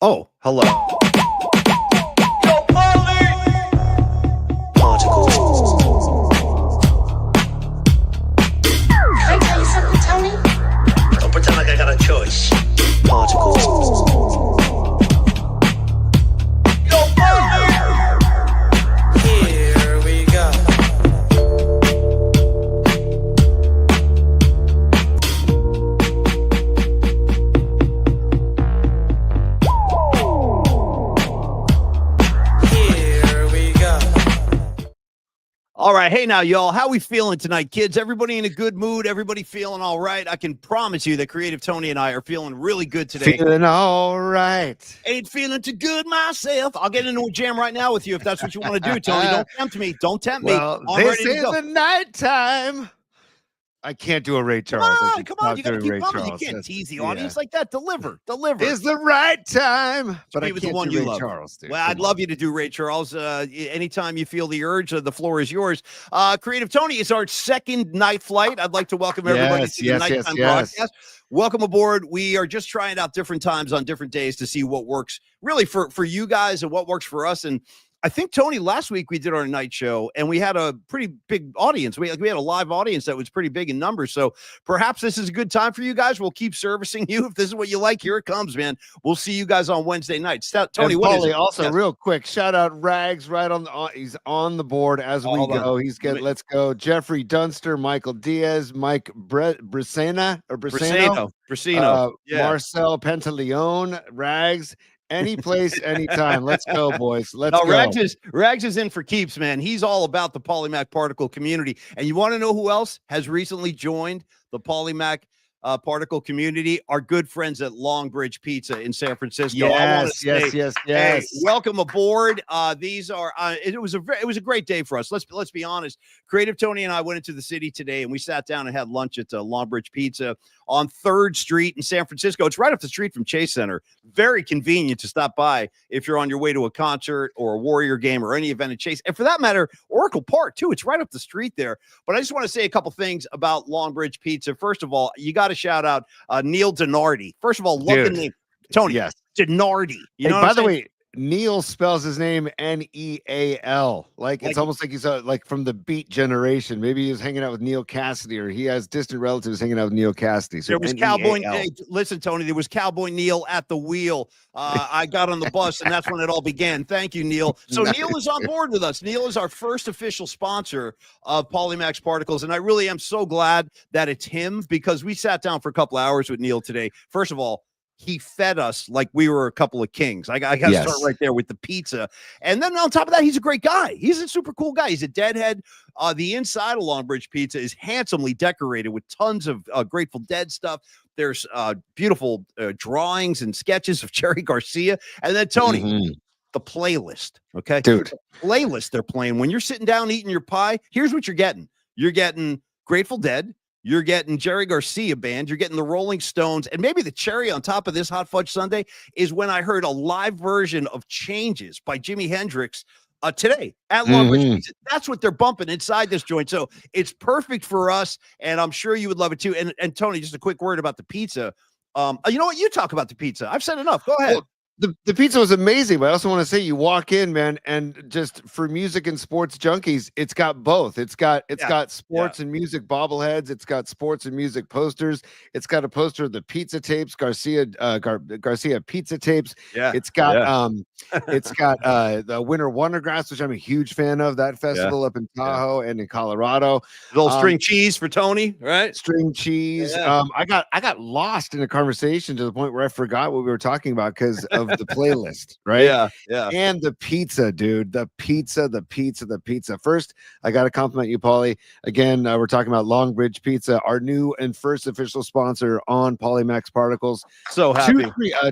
Oh, hello. Yo, Paulie! Particles. Can I tell you something, Tony? Don't pretend like I got a choice. Particles. Yo, Paulie! Here we go. Here we go. All right. Hey, now, y'all, how we feeling tonight, kids? Everybody in a good mood? Everybody feeling all right? I can promise you that Creative Tony and I are feeling really good today. Feeling all right. Ain't feeling too good myself. I'll get into a jam right now with you if that's what you want to do, Tony. Don't tempt me. Don't tempt me. Well, I'm this ready to is go. the nighttime. I can't do a Ray Charles. Come on. You got to keep coming. You can't tease the audience like that. Deliver. Is the right time. But Me I with can't the one do you Ray love. Charles, dude. Well, I'd love you to do Ray Charles. Anytime you feel the urge, the floor is yours. Creative Tony, it's our second night flight. I'd like to welcome everybody to the nighttime broadcast. Welcome aboard. We are just trying out different times on different days to see what works really for you guys and what works for us. And I think, Tony, last week we did our night show and we had a pretty big audience. We had a live audience that was pretty big in numbers. So perhaps this is a good time for you guys. We'll keep servicing you. If this is what you like, here it comes, man. We'll see you guys on Wednesday night. Tony, and what is Paulie, it? also, Yes. real quick, shout out Rags right on the he's on the board as we hold go. on. He's good. Let's go. Jeffrey Dunster, Michael Diaz, Mike Brisena or Briseno, Brasino. Yeah. Marcel Pantaleone, Rags. Any place, anytime. Let's go, boys. Let's No, go. Rags is in for keeps, man. He's all about the Polymac particle community. And you want to know who else has recently joined the Polymac particle community? Our good friends at Longbridge Pizza in San Francisco. Yes. Hey, welcome aboard. These are it was a great day for us. Let's be honest. Creative Tony and I went into the city today and we sat down and had lunch at Longbridge Pizza on 3rd Street in San Francisco. It's right up the street from Chase Center. Very convenient to stop by if you're on your way to a concert or a Warrior game or any event at Chase. And for that matter, Oracle Park too. It's right up the street there. But I just want to say a couple things about Longbridge Pizza. First of all, you got to shout out Neil Donardi. First of all, love the name. Tony, yes. Donardi. You know, by the way, Neil spells his name Neal. Like it's almost like he's like from the Beat generation. Maybe he was hanging out with Neil Cassidy, or he has distant relatives hanging out with Neil Cassidy. So there was Cowboy. Hey, listen, Tony, there was Cowboy Neil at the wheel. I got on the bus, and that's when it all began. Thank you, Neil. So Neil is on board with us. Neil is our first official sponsor of Polymax Particles, and I really am so glad that it's him because we sat down for a couple hours with Neil today. First of all, he fed us like we were a couple of kings. I got to start right there with the pizza. And then on top of that, he's a great guy. He's a super cool guy. He's a deadhead. The inside of Longbridge Pizza is handsomely decorated with tons of Grateful Dead stuff. There's beautiful drawings and sketches of Jerry Garcia. And then, Tony, the playlist, okay? Dude. The playlist they're playing. When you're sitting down eating your pie, here's what you're getting. You're getting Grateful Dead. You're getting Jerry Garcia band. You're getting the Rolling Stones. And maybe the cherry on top of this hot fudge sundae is when I heard a live version of Changes by Jimi Hendrix today at Longbridge Pizza. That's what they're bumping inside this joint. So it's perfect for us. And I'm sure you would love it too. And Tony, just a quick word about the pizza. You know what? You talk about the pizza. I've said enough. Go ahead. Well, the pizza was amazing, but I also want to say you walk in, man, and just for music and sports junkies, it's got both. It's got sports and music bobbleheads. It's got sports and music posters. It's got a poster of the pizza tapes, Garcia pizza tapes. Yeah. It's got the Winter Wondergrass, which I'm a huge fan of. That festival up in Tahoe and in Colorado. A little string cheese for Tony, right? String cheese. Yeah. I got lost in a conversation to the point where I forgot what we were talking about because of the playlist, right? Yeah. And the pizza, dude. The pizza. First, I got to compliment you, Paulie. Again, we're talking about Longbridge Pizza, our new and first official sponsor on Polymax Particles. So happy.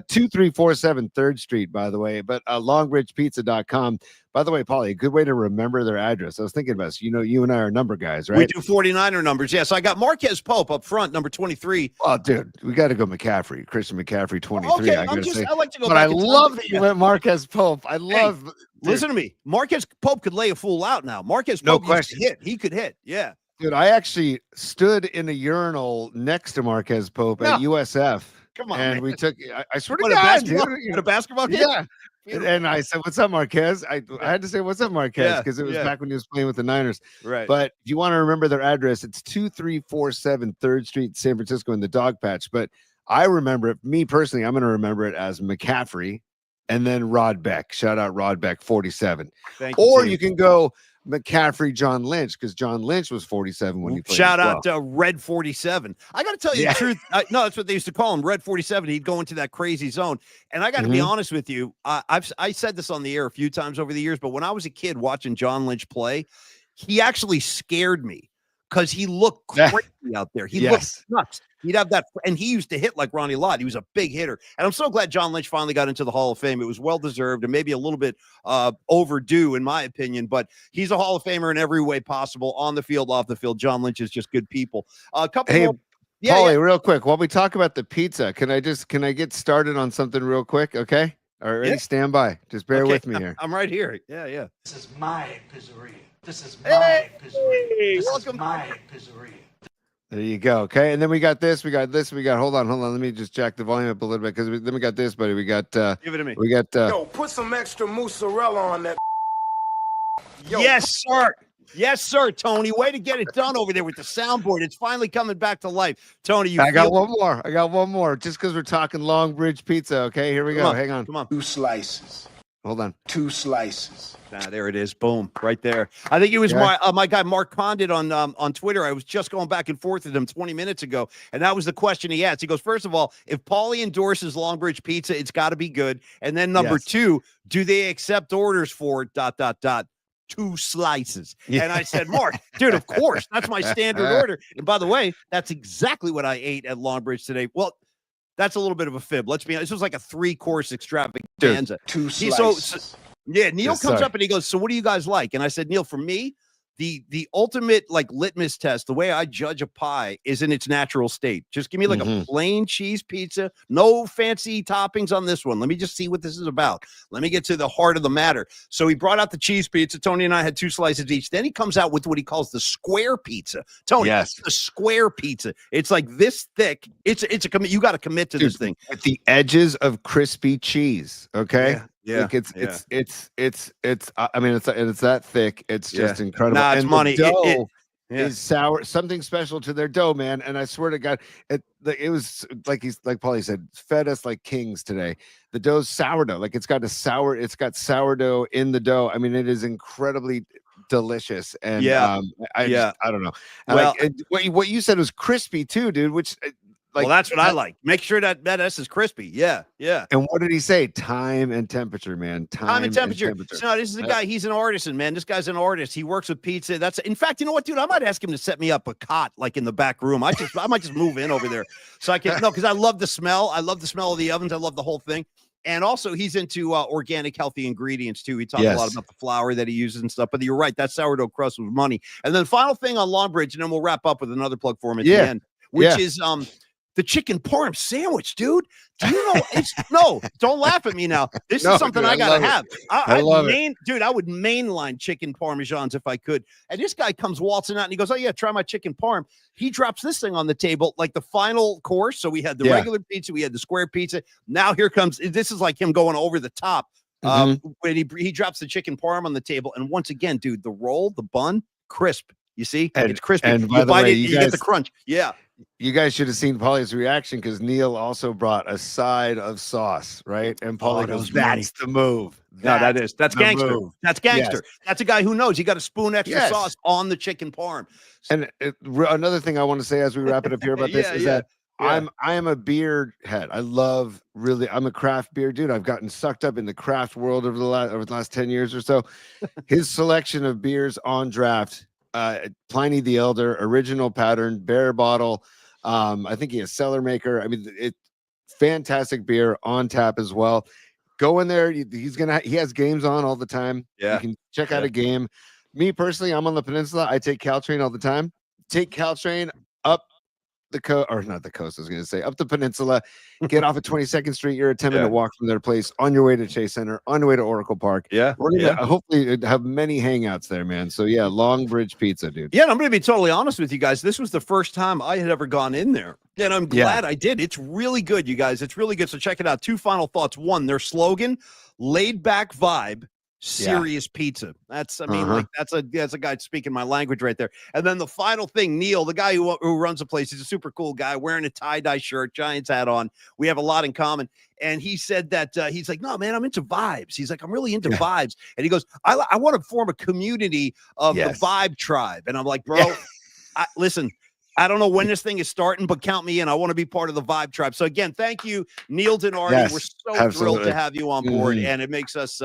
2347 3rd Street, by the way, but longbridgepizza.com. By the way, Paulie, a good way to remember their address. I was thinking about this. You know, you and I are number guys, right? We do 49er numbers. Yes, I got Marquez Pope up front, number 23. Oh, dude, we got to go McCaffrey, Christian McCaffrey, 23. Okay, I like to go but back I in time. love that you went Marquez Pope. I love. Listen to me. Marquez Pope could lay a fool out now. Marquez No Pope question. He could hit. Yeah. Dude, I actually stood in a urinal next to Marquez Pope at USF. Come on, and man. we took. I swear to What, a God, basketball, dude. what, a basketball game? Yeah. And I said, "What's up, Marquez?" I had to say, "What's up, Marquez?" Yeah, because it was yeah. back when he was playing with the Niners. Right. But if you want to remember their address, it's 2347 3rd Street, San Francisco, in the Dog Patch. But I remember it. Me personally, I'm going to remember it as McCaffrey, and then Rod Beck. Shout out Rod Beck, 47. Thank you, Or T. you can go McCaffrey, John Lynch, because John Lynch was 47 when he played. Shout as out well. Red 47. I got to tell you Yeah. the truth. No, that's what they used to call him, Red 47. He'd go into that crazy zone. And I got to be honest with you. I said this on the air a few times over the years, but when I was a kid watching John Lynch play, he actually scared me because he looked crazy out there. He looked nuts. He'd have that, and he used to hit like Ronnie Lott. He was a big hitter, and I'm so glad John Lynch finally got into the Hall of Fame. It was well deserved, and maybe a little bit overdue, in my opinion. But he's a Hall of Famer in every way possible, on the field, off the field. John Lynch is just good people. A couple more. Yeah, Paulie, real quick, while we talk about the pizza, can I get started on something real quick? Okay, already stand by. Just bear with me here. I'm right here. Yeah. This is my pizzeria. This is my pizzeria. This welcome. is my pizzeria. There you go. Okay, and then we got this. We got. Hold on. Let me just jack the volume up a little bit because then we got this, buddy. We got. Give it to me. We got. Yo, put some extra mozzarella on that. Yo. Yes, sir. Yes, sir, Tony. Way to get it done over there with the soundboard. It's finally coming back to life. Tony, I got one more. Just because we're talking Longbridge Pizza. Okay, here we go. Hang on. Come on. 2 slices. Hold on. 2 slices. There it is. Boom, right there. I think it was my guy Mark Condit on Twitter. I was just going back and forth with him 20 minutes ago, and that was the question he asked. He goes, first of all, if Paulie endorses Longbridge Pizza, it's got to be good. And then number two, do they accept orders for ... 2 slices? Yeah. And I said, Mark, dude, of course, that's my standard order. And by the way, that's exactly what I ate at Longbridge today. Well, that's a little bit of a fib. Let's be honest. This was like a 3-course extravaganza. 2 slices. Neil comes up and he goes, so what do you guys like? And I said, Neil, for me, the ultimate like litmus test, the way I judge a pie is in its natural state. Just give me like a plain cheese pizza, no fancy toppings on this one. Let me just see what this is about. Let me get to the heart of the matter. So he brought out the cheese pizza. Tony and I had 2 slices each. Then he comes out with what he calls the square pizza. Tony, the square pizza. It's like this thick. It's a you got to commit to this thing. With the edges of crispy cheese. Okay. Yeah. Like it's I mean, it's that thick. It's just incredible. Nah, it's and money. The dough Yeah. is sour, something special to their dough, man. And I swear to God, it was like Paulie said, fed us like kings today. The dough's sourdough, like it's got sourdough in the dough. I mean, it is incredibly delicious. And I don't know. Well, what you said was crispy too, dude, which well, that's what I like. Make sure that S is crispy. Yeah. And what did he say? Time and temperature, man. Time and temperature. So this is a guy. He's an artisan, man. This guy's an artist. He works with pizza. In fact, you know what, dude? I might ask him to set me up a cot like in the back room. I might just move in over there so I can. No, because I love the smell. I love the smell of the ovens. I love the whole thing. And also, he's into organic, healthy ingredients too. He talks a lot about the flour that he uses and stuff. But you're right. That sourdough crust was money. And then final thing on Longbridge, and then we'll wrap up with another plug for him at the end, which is the chicken parm sandwich, dude. Do you know? No, don't laugh at me now. This is something I gotta have. I love it, dude. I would mainline chicken parmesans if I could. And this guy comes waltzing out and he goes, "Oh yeah, try my chicken parm." He drops this thing on the table, like the final course. So we had the regular pizza, we had the square pizza. Now here comes. This is like him going over the top. When he drops the chicken parm on the table, and once again, dude, the roll, the bun, crisp. You see, it's crispy. And you bite it, you get the crunch. Yeah. You guys should have seen Paulie's reaction because Neil also brought a side of sauce, right? And Paulie goes, "That's the move." That's gangster. Move. That's gangster. Yes. That's a guy who knows. You got a spoon extra sauce on the chicken parm. And another thing I want to say as we wrap it up here about this is that I am a beer head. I'm a craft beer dude. I've gotten sucked up in the craft world over the last 10 years or so. His selection of beers on draft. Pliny the Elder, original pattern, bear bottle. I think he has cellar maker. I mean, fantastic beer on tap as well. Go in there. He has games on all the time. Yeah, you can check out a game. Me personally, I'm on the peninsula. I take Caltrain all the time. Take Caltrain up the coast, or not the coast, I was going to say up the peninsula, get off at 22nd Street. You're a 10-minute walk from their place on your way to Chase Center, on your way to Oracle Park. Yeah. We're going to hopefully have many hangouts there, man. So yeah, Longbridge Pizza, dude. Yeah, and I'm going to be totally honest with you guys. This was the first time I had ever gone in there, and I'm glad I did. It's really good, you guys. It's really good. So check it out. Two final thoughts. One, their slogan, laid back vibe, serious pizza. That's, I mean, like that's a guy speaking my language right there. And then the final thing, Neil, the guy who runs the place, he's a super cool guy wearing a tie-dye shirt, Giants hat on. We have a lot in common. And he said that he's like, no, man, I'm into vibes. He's like, I'm really into vibes. And he goes, I want to form a community of the vibe tribe. And I'm like, bro, listen, I don't know when this thing is starting, but count me in. I want to be part of the vibe tribe. So again, thank you, Neil Denardi. We're so thrilled to have you on board. And it makes us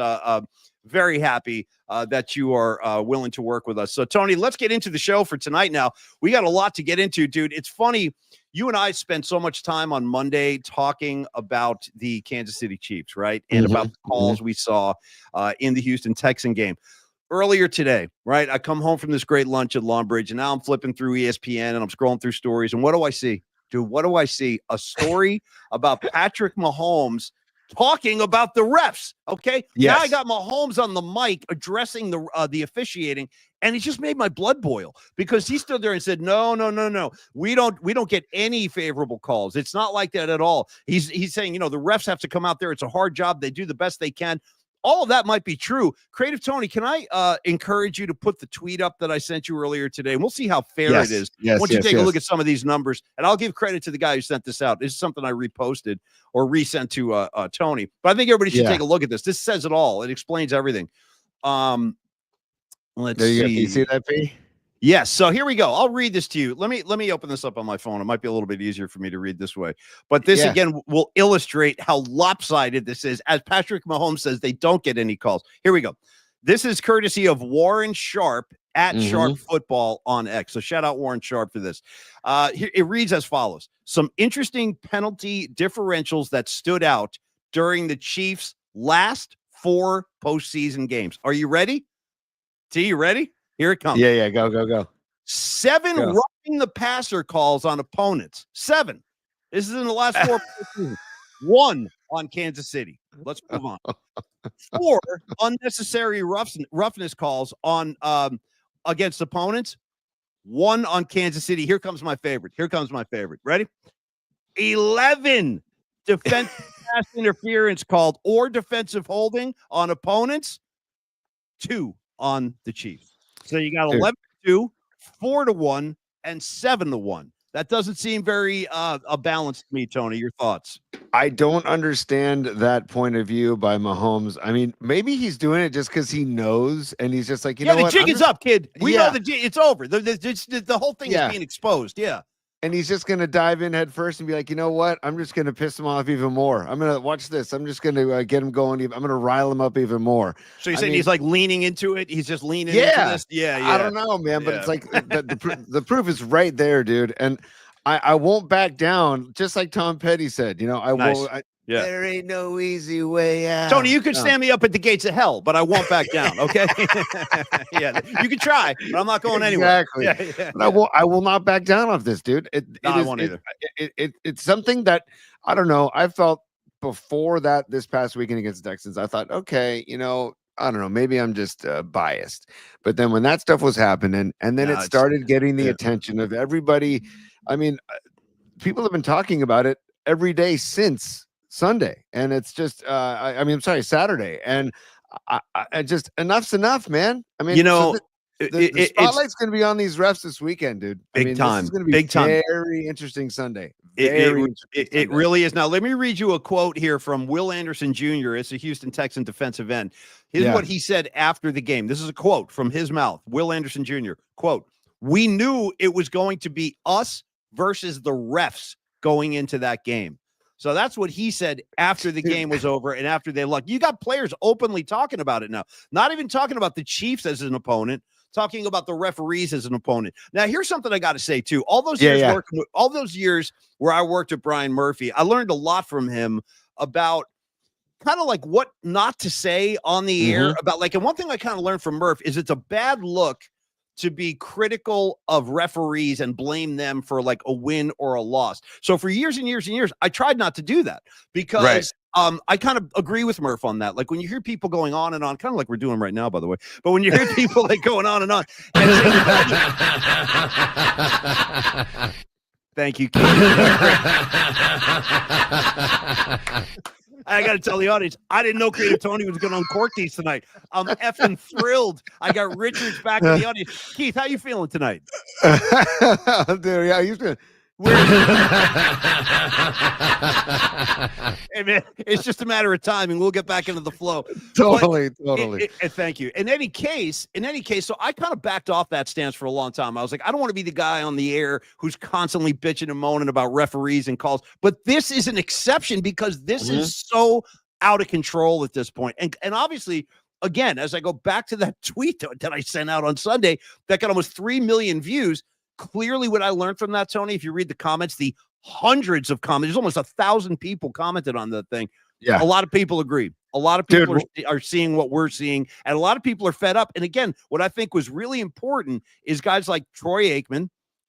very happy that you are willing to work with us. So, Tony, let's get into the show for tonight now. We got a lot to get into, dude. It's funny. You and I spent so much time on Monday talking about the Kansas City Chiefs, right? And about the calls we saw in the Houston Texan game. Earlier today, right? I come home from this great lunch at Longbridge, and now I'm flipping through ESPN, and I'm scrolling through stories. And what do I see? Dude, what do I see? A story about Patrick Mahomes talking about the refs. Okay. Now I got Mahomes on the mic addressing the officiating, and it just made my blood boil because he stood there and said, no. We don't get any favorable calls. It's not like that at all. He's saying, the refs have to come out there. It's a hard job. They do the best they can. All of that might be true. Creative Tony, can I encourage you to put the tweet up that I sent you earlier today? And we'll see how fair it is. Once you take a look at some of these numbers, and I'll give credit to the guy who sent this out. This is something I reposted or resent to Tony. But I think everybody should take a look at this. This says it all. It explains everything. Let's see. You see that, P? Yes. So here we go. I'll read this to you. Let me open this up on my phone. It might be a little bit easier for me to read this way. But this, again, will illustrate how lopsided this is. As Patrick Mahomes says, they don't get any calls. Here we go. This is courtesy of Warren Sharp at Sharp Football on X. So shout out Warren Sharp for this. Here, it reads as follows. Some interesting penalty differentials that stood out during the Chiefs' last 4 postseason games. Are you ready? T, you ready? Here it comes. Yeah. Go. 7 roughing the passer calls on opponents. 7. This is in the last 4. 1 on Kansas City. Let's move on. 4 unnecessary roughness calls on against opponents. 1 on Kansas City. Here comes my favorite. Ready? 11 defensive pass interference called or defensive holding on opponents. 2 on the Chiefs. So you got 11-2, 4-1, and 7-1. That doesn't seem very balanced to me, Tony. Your thoughts? I don't understand that point of view by Mahomes. I mean, maybe he's doing it just because he knows, and he's just like, you know what? The jig is up, kid. We know it's over. The whole thing is being exposed. Yeah. And he's just going to dive in head first and be like, you know what? I'm just going to piss him off even more. I'm going to watch this. I'm just going to get him going. I'm going to rile him up even more. So you're saying he's like leaning into it? He's just leaning into this? Yeah. I don't know, man, but it's like the proof is right there, dude. And I won't back down, just like Tom Petty said. I won't. There ain't no easy way out. Tony, you can stand me up at the gates of hell, but I won't back down. Okay. You can try, but I'm not going anywhere. Exactly. But I will not back down off this, dude. I won't either. It's something that I don't know. I felt before that this past weekend against the Texans. I thought, okay, I don't know. Maybe I'm just biased. But then when that stuff was happening, and then it started getting the attention of everybody. I mean, people have been talking about it every day since Sunday, and it's just I'm sorry, Saturday, and I just enough's enough, man. I mean, the spotlight's going to be on these refs this weekend, dude. Big time. This is going to be very interesting Sunday. It really is. Now, let me read you a quote here from Will Anderson Jr. It's a Houston Texan defensive end. Here's what he said after the game. This is a quote from his mouth. Will Anderson Jr. Quote, "We knew it was going to be us versus the refs going into that game." So that's what he said after the game was over and after they lost. You got players openly talking about it now, not even talking about the Chiefs as an opponent, talking about the referees as an opponent. Now, here's something I got to say too. All those years where I worked with Brian Murphy, I learned a lot from him about kind of like what not to say on the air about and one thing I kind of learned from Murph is it's a bad look to be critical of referees and blame them for like a win or a loss. So for years and years and years, I tried not to do that because I kind of agree with Murph on that. Like when you hear people going on and on, kind of like we're doing right now, by the way, but when you hear people like going on and on, and thank you, Keith. I got to tell the audience, I didn't know Creative Tony was going to uncork these tonight. I'm effing thrilled. I got Richards back in the audience. Keith, how you feeling tonight? Dude, yeah, he's been. Hey man, it's just a matter of time, and we'll get back into the flow. Totally. Thank you. In any case, so I kind of backed off that stance for a long time. I was like, I don't want to be the guy on the air who's constantly bitching and moaning about referees and calls. But this is an exception because this is so out of control at this point. And obviously, again, as I go back to that tweet that I sent out on Sunday that got almost 3 million views. Clearly, what I learned from that, Tony, if you read the comments, the hundreds of comments, there's almost 1,000 people commented on the thing. Yeah. A lot of people agree. A lot of people are seeing what we're seeing, and a lot of people are fed up. And again, what I think was really important is guys like Troy Aikman,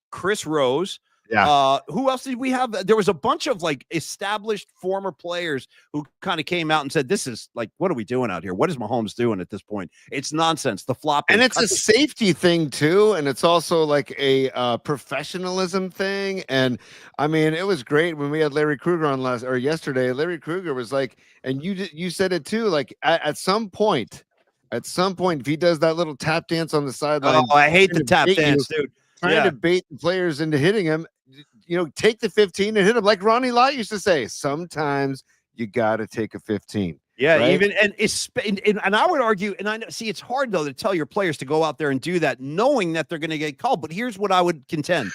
Chris Rose. Yeah. Who else did we have? There was a bunch of like established former players who kind of came out and said, this is like, what are we doing out here? What is Mahomes doing at this point? It's nonsense. The flop. And it's a safety thing too. And it's also like a professionalism thing. And I mean, it was great when we had Larry Krueger on yesterday. Larry Krueger was like, and you said it too, like at some point, if he does that little tap dance on the sideline. Oh, I hate the tap dance, dude. Trying to bait the players into hitting him, take the 15 and hit him. Like Ronnie Lott used to say, sometimes you got to take a 15. Yeah, right? And I would argue, and I know, see, it's hard though to tell your players to go out there and do that, knowing that they're going to get called. But here's what I would contend: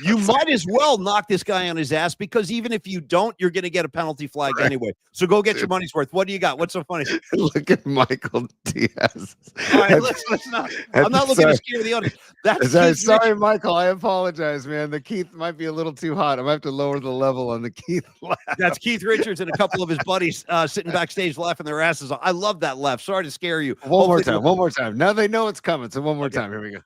you might as well knock this guy on his ass, because even if you don't, you're going to get a penalty flag anyway. So go get your money's worth. What do you got? What's so funny? Look at Michael Diaz. All right, let's not. I'm not looking to scare the audience. Sorry, Michael. I apologize, man. The Keith might be a little too hot. I'm gonna have to lower the level on the Keith laugh. That's Keith Richards and a couple of his buddies sitting backstage laughing their asses off. I love that laugh. Sorry to scare you. One more time. Now they know it's coming. So one more time. Here we go.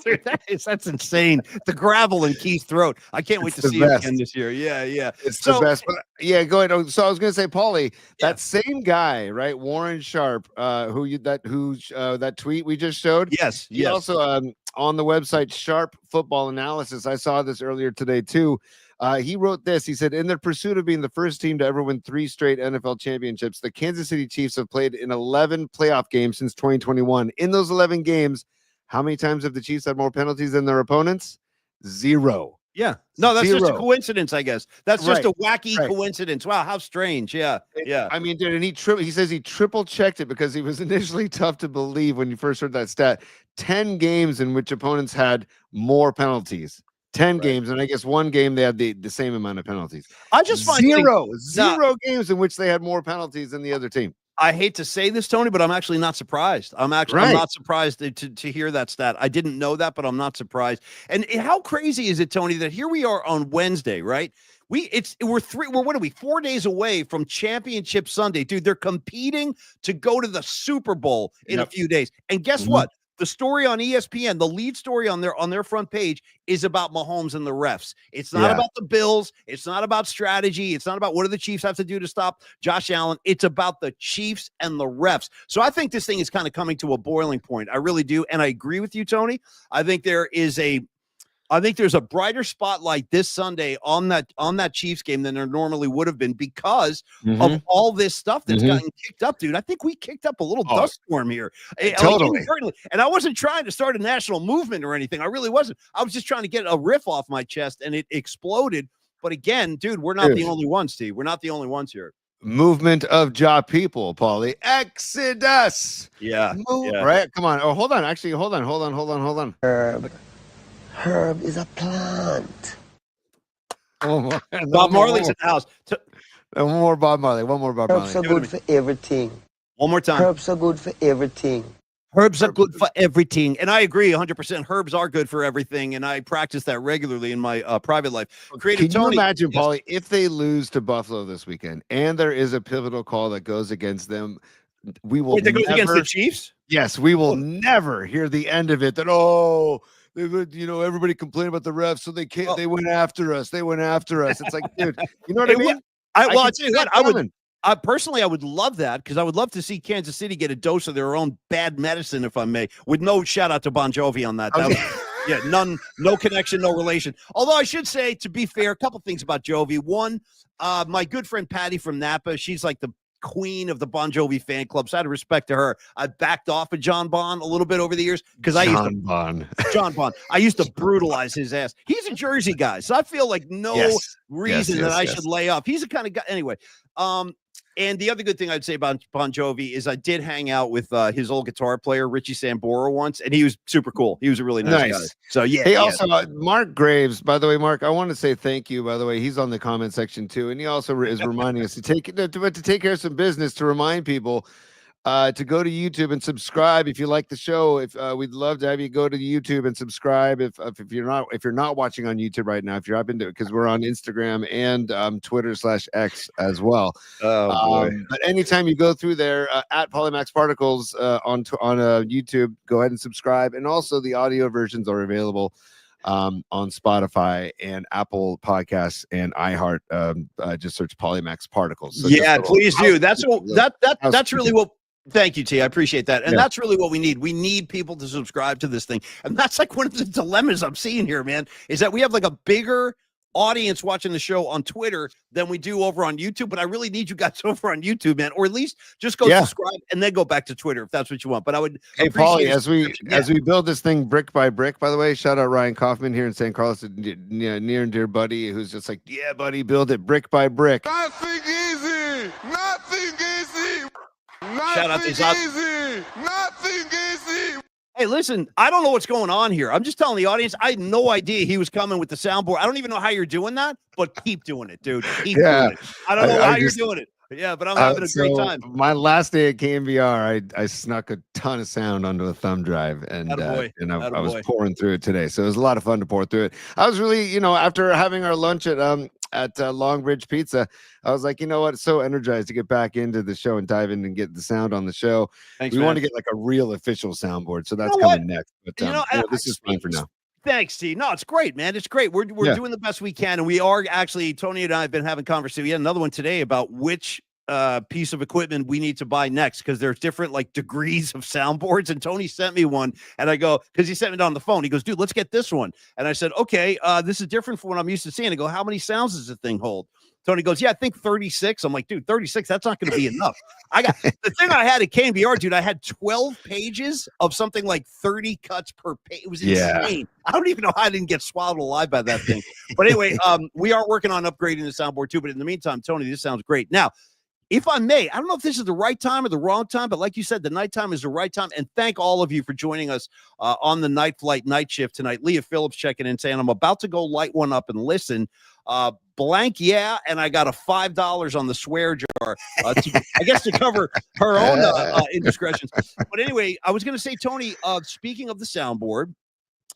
Dude, that's insane. The gravel in Keith's throat. I can't wait to see it again this year. Yeah. It's the best. But yeah, go ahead. So I was gonna say, Paulie, that same guy, right? Warren Sharp, that tweet we just showed. Yes. He also on the website Sharp Football Analysis. I saw this earlier today too. He wrote this. He said, in their pursuit of being the first team to ever win 3 straight NFL championships, the Kansas City Chiefs have played in 11 playoff games since 2021. In those 11 games, how many times have the Chiefs had more penalties than their opponents? 0. Yeah. No, that's 0. just a coincidence, I guess. That's just a wacky coincidence. Wow, how strange. Yeah. I mean, dude, and he says he triple checked it because he was initially tough to believe when you first heard that stat. 10 games in which opponents had more penalties. 10 games, and I guess 1 game they had the same amount of penalties. I just find zero games in which they had more penalties than the other team. I hate to say this, Tony, but I'm actually not surprised. I'm not surprised to hear that stat. I didn't know that, but I'm not surprised. And how crazy is it, Tony, that here we are on Wednesday, right? We're 4 days away from Championship Sunday, dude. They're competing to go to the Super Bowl in a few days. And guess what? The story on ESPN, the lead story on their front page is about Mahomes and the refs. It's not about the Bills. It's not about strategy. It's not about what do the Chiefs have to do to stop Josh Allen. It's about the Chiefs and the refs. So I think this thing is kind of coming to a boiling point. I really do. And I agree with you, Tony. I think there's a brighter spotlight this Sunday on that Chiefs game than there normally would have been because of all this stuff that's gotten kicked up, dude. I think we kicked up a little dust storm here. Totally. And I wasn't trying to start a national movement or anything. I really wasn't. I was just trying to get a riff off my chest, and it exploded. But again, dude, we're not the only ones, Steve. We're not the only ones here. Movement of jaw people, Paulie. Exodus. Yeah. Right. Come on. Oh, hold on. Actually, hold on. Herb is a plant. Bob Marley's in the house. One more Bob Marley. Herbs are good for everything. One more time. Herbs are good for everything. Herbs are good for everything. And I agree 100%. Herbs are good for everything. And I practice that regularly in my private life. Can you imagine, Paulie, if they lose to Buffalo this weekend and there is a pivotal call that goes against them, we will Wait, that goes against the never. Chiefs? Yes, we will never hear the end of it. That they would, everybody complained about the refs, so they can't. Oh. They went after us. They went after us. It's like, dude, you know what I It would- mean? Well, I'll can tell you see what, that I would. coming. Personally, I would love that because I would love to see Kansas City get a dose of their own bad medicine, if I may, with no shout out to Bon Jovi on that. That was, yeah, no connection, no relation. Although I should say, to be fair, a couple things about Jovi. One, my good friend Patty from Napa, she's like the queen of the Bon Jovi fan club. So out of respect to her, I backed off of John Bon a little bit over the years because John Bon. I used to brutalize his ass. He's a Jersey guy, so I feel like reason that I should lay off. He's the kind of guy. Anyway, and the other good thing I'd say about Bon Jovi is I did hang out with his old guitar player, Richie Sambora, once, and he was super cool. He was a really nice guy. So, yeah. Hey, also, Mark Graves, by the way, Mark, I want to say thank you, by the way. He's on the comment section, too, and he also is reminding us to take care of some business, to remind people to go to YouTube and subscribe if you like the show. If we'd love to have you go to YouTube and subscribe. If you're not watching on YouTube right now, if you're up into it, because we're on Instagram and Twitter/X as well. Oh boy! But anytime you go through there at Polymax Particles on YouTube, go ahead and subscribe. And also the audio versions are available on Spotify and Apple Podcasts and iHeart. Just search Polymax Particles. So yeah, please do. That's really what. Thank you, T. I appreciate that. And that's really what we need. We need people to subscribe to this thing. And that's like one of the dilemmas I'm seeing here, man, is that we have like a bigger audience watching the show on Twitter than we do over on YouTube. But I really need you guys over on YouTube, man, or at least just go subscribe and then go back to Twitter if that's what you want. But I would. Hey, Paulie, as we build this thing brick by brick, by the way, shout out Ryan Kaufman here in St. Carlos, near and dear buddy, who's just like, yeah, buddy, build it brick by brick. Nothing easy. Nothing easy. Shout out to easy. Nothing easy. Hey, listen, I don't know what's going on here. I'm just telling the audience, I had no idea he was coming with the soundboard. I don't even know how you're doing that, but keep doing it, dude. Keep doing it. I don't know how you're doing it. Yeah, but I'm having a great time. My last day at KMVR, I snuck a ton of sound onto a thumb drive, and I was pouring through it today. So it was a lot of fun to pour through it. I was really, after having our lunch at Longbridge Pizza, I was like, you know what, so energized to get back into the show and dive in and get the sound on the show. Thanks, we man. want to get like a real official soundboard, so that's coming next. But this is fine for now. Thanks, T. No, it's great, man. It's great. We're doing the best we can, and we are actually. Tony and I have been having conversations. We had another one today about which piece of equipment we need to buy next, because there's different like degrees of soundboards. And Tony sent me one, and I go, because he sent it on the phone. He goes, dude, let's get this one. And I said, okay, this is different from what I'm used to seeing. I go, how many sounds does the thing hold? Tony goes, yeah, I think 36. I'm like, dude, 36, that's not going to be enough. I got the thing I had at KMBR, dude, I had 12 pages of something like 30 cuts per page. It was insane. I don't even know how I didn't get swallowed alive by that thing. But anyway, we are working on upgrading the soundboard too. But in the meantime, Tony, this sounds great. Now, if I may, I don't know if this is the right time or the wrong time, but like you said, the nighttime is the right time. And thank all of you for joining us on the night flight night shift tonight. Leah Phillips checking in saying, I'm about to go light one up and listen. Blank, yeah, and I got a $5 on the swear jar, I guess to cover her own indiscretions. But anyway, I was going to say, Tony, speaking of the soundboard,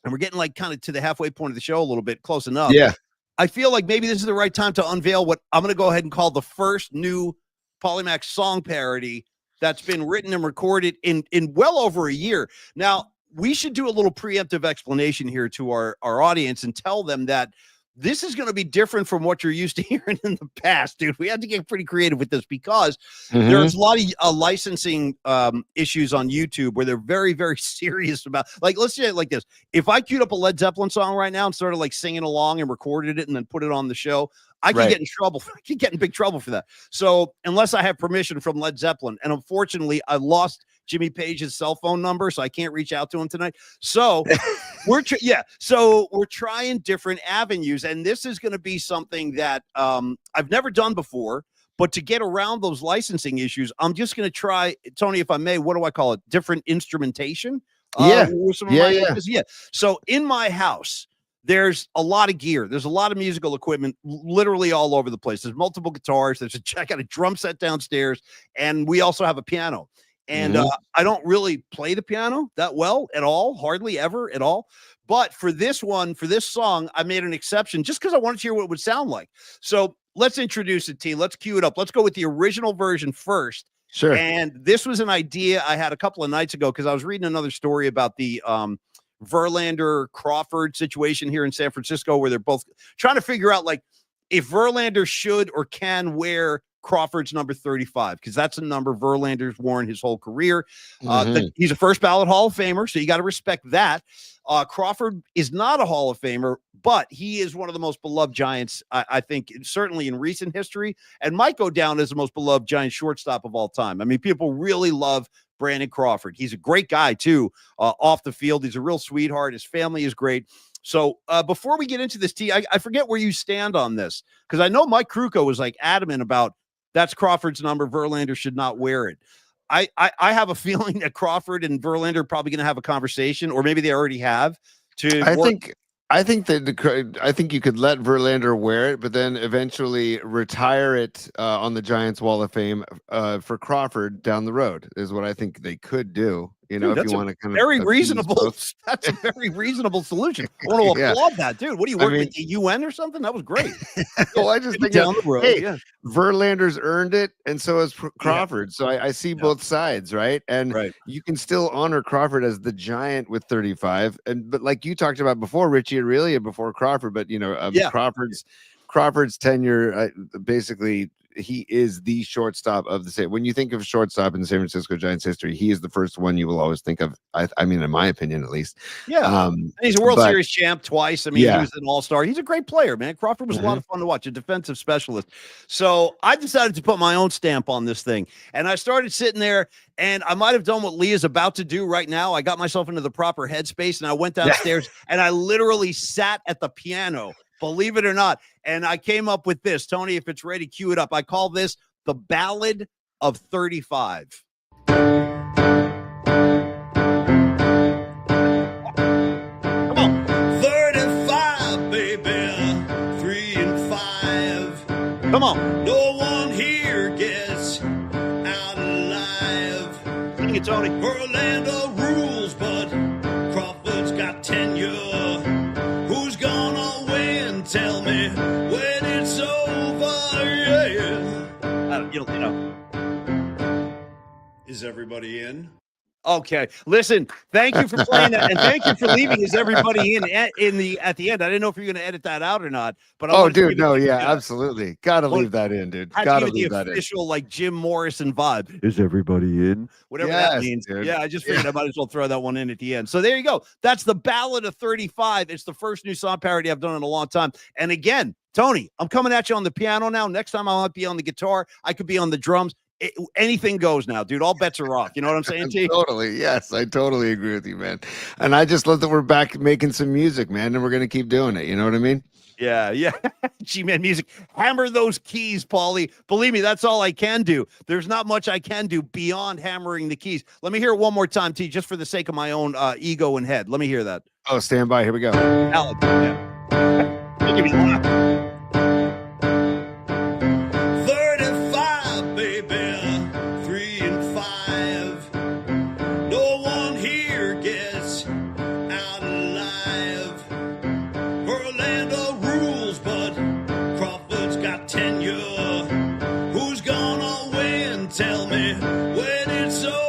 and we're getting like kind of to the halfway point of the show a little bit, close enough. Yeah. I feel like maybe this is the right time to unveil what I'm going to go ahead and call the first new Polymax song parody that's been written and recorded in well over a year. Now, we should do a little preemptive explanation here to our audience and tell them that this is going to be different from what you're used to hearing in the past, dude. We had to get pretty creative with this because there's a lot of licensing issues on YouTube where they're very, very serious about, like, let's say it like this. If I queued up a Led Zeppelin song right now and started like singing along and recorded it and then put it on the show, I could get in trouble. I could get in big trouble for that. So unless I have permission from Led Zeppelin, and unfortunately I lost Jimmy Page's cell phone number, so I can't reach out to him tonight. So we're trying different avenues, and this is going to be something that I've never done before. But to get around those licensing issues, I'm just going to try, Tony, if I may, what do I call it? Different instrumentation. Yeah. So in my house, there's a lot of gear. There's a lot of musical equipment literally all over the place. There's multiple guitars. There's I got a drum set downstairs, and we also have a piano. And I don't really play the piano that well at all, hardly ever at all. But for this song, I made an exception just because I wanted to hear what it would sound like. So let's introduce it, T. Let's cue it up. Let's go with the original version first, Sure. And this was an idea I had a couple of nights ago because I was reading another story about the Verlander Crawford situation here in San Francisco, where they're both trying to figure out like if Verlander should or can wear Crawford's number 35, because that's a number Verlander's worn his whole career. He's a first ballot Hall of Famer, so you got to respect that. Crawford is not a Hall of Famer, but he is one of the most beloved Giants, I think, certainly in recent history, and might go down as the most beloved Giant shortstop of all time. I mean, people really love Brandon Crawford. He's a great guy, too, off the field. He's a real sweetheart. His family is great. So before we get into this, T, I forget where you stand on this, because I know Mike Krukow was like adamant about that's Crawford's number. Verlander should not wear it. I have a feeling that Crawford and Verlander are probably going to have a conversation, or maybe they already have. I think you could let Verlander wear it, but then eventually retire it on the Giants Wall of Fame for Crawford down the road is what I think they could do. You know, dude, if you want to kind of very reasonable. That's a very reasonable solution. I want to applaud that, dude. What do you work with the UN or something? That was great. Well, I just think down the road. Hey, Verlander's earned it, and so has Crawford. So I see both sides, right? And you can still honor Crawford as the Giant with 35, but like you talked about before, Richie Aurilia before Crawford, but you know, Crawford's tenure basically. He is the shortstop of the state. When you think of shortstop in the San Francisco Giants history, he is the first one you will always think of. I mean, in my opinion, at least. Yeah. He's a World Series champ twice. I mean, he was an all-star. He's a great player, man. Crawford was a lot of fun to watch, a defensive specialist. So I decided to put my own stamp on this thing. And I started sitting there, and I might have done what Leah's about to do right now. I got myself into the proper headspace, and I went downstairs, and I literally sat at the piano. Believe it or not. And I came up with this. Tony, if it's ready, cue it up. I call this the Ballad of 35. Come on. 35, baby. 3 and 5. Come on. No one here gets out alive. Sing it, Tony. Orlando rules, but Crawford's got tenure. Who's gonna win? Tell me when it's over, you know. Is everybody in? Okay, listen. Thank you for playing that, and thank you for leaving. Is everybody in at the end? I didn't know if you're going to edit that out or not. But absolutely, gotta leave that in, dude. Gotta leave that in. Official like Jim Morrison vibe. Is everybody in? Whatever that means. Dude. Yeah, I just figured I might as well throw that one in at the end. So there you go. That's the Ballad of 35. It's the first new song parody I've done in a long time. And again, Tony, I'm coming at you on the piano now. Next time I might be on the guitar. I could be on the drums. Anything goes now, dude. All bets are off. You know what I'm saying, T? Totally. Yes, I totally agree with you, man. And I just love that we're back making some music, man, and we're going to keep doing it. You know what I mean? Yeah. G-Man music. Hammer those keys, Paulie. Believe me, that's all I can do. There's not much I can do beyond hammering the keys. Let me hear it one more time, T, just for the sake of my own ego and head. Let me hear that. Oh, stand by. Here we go. Alex, give me a laugh. 35, baby. 3 and 5. No one here gets out alive. Orlando rules, but Crawford's got tenure. Who's gonna win? Tell me when it's over.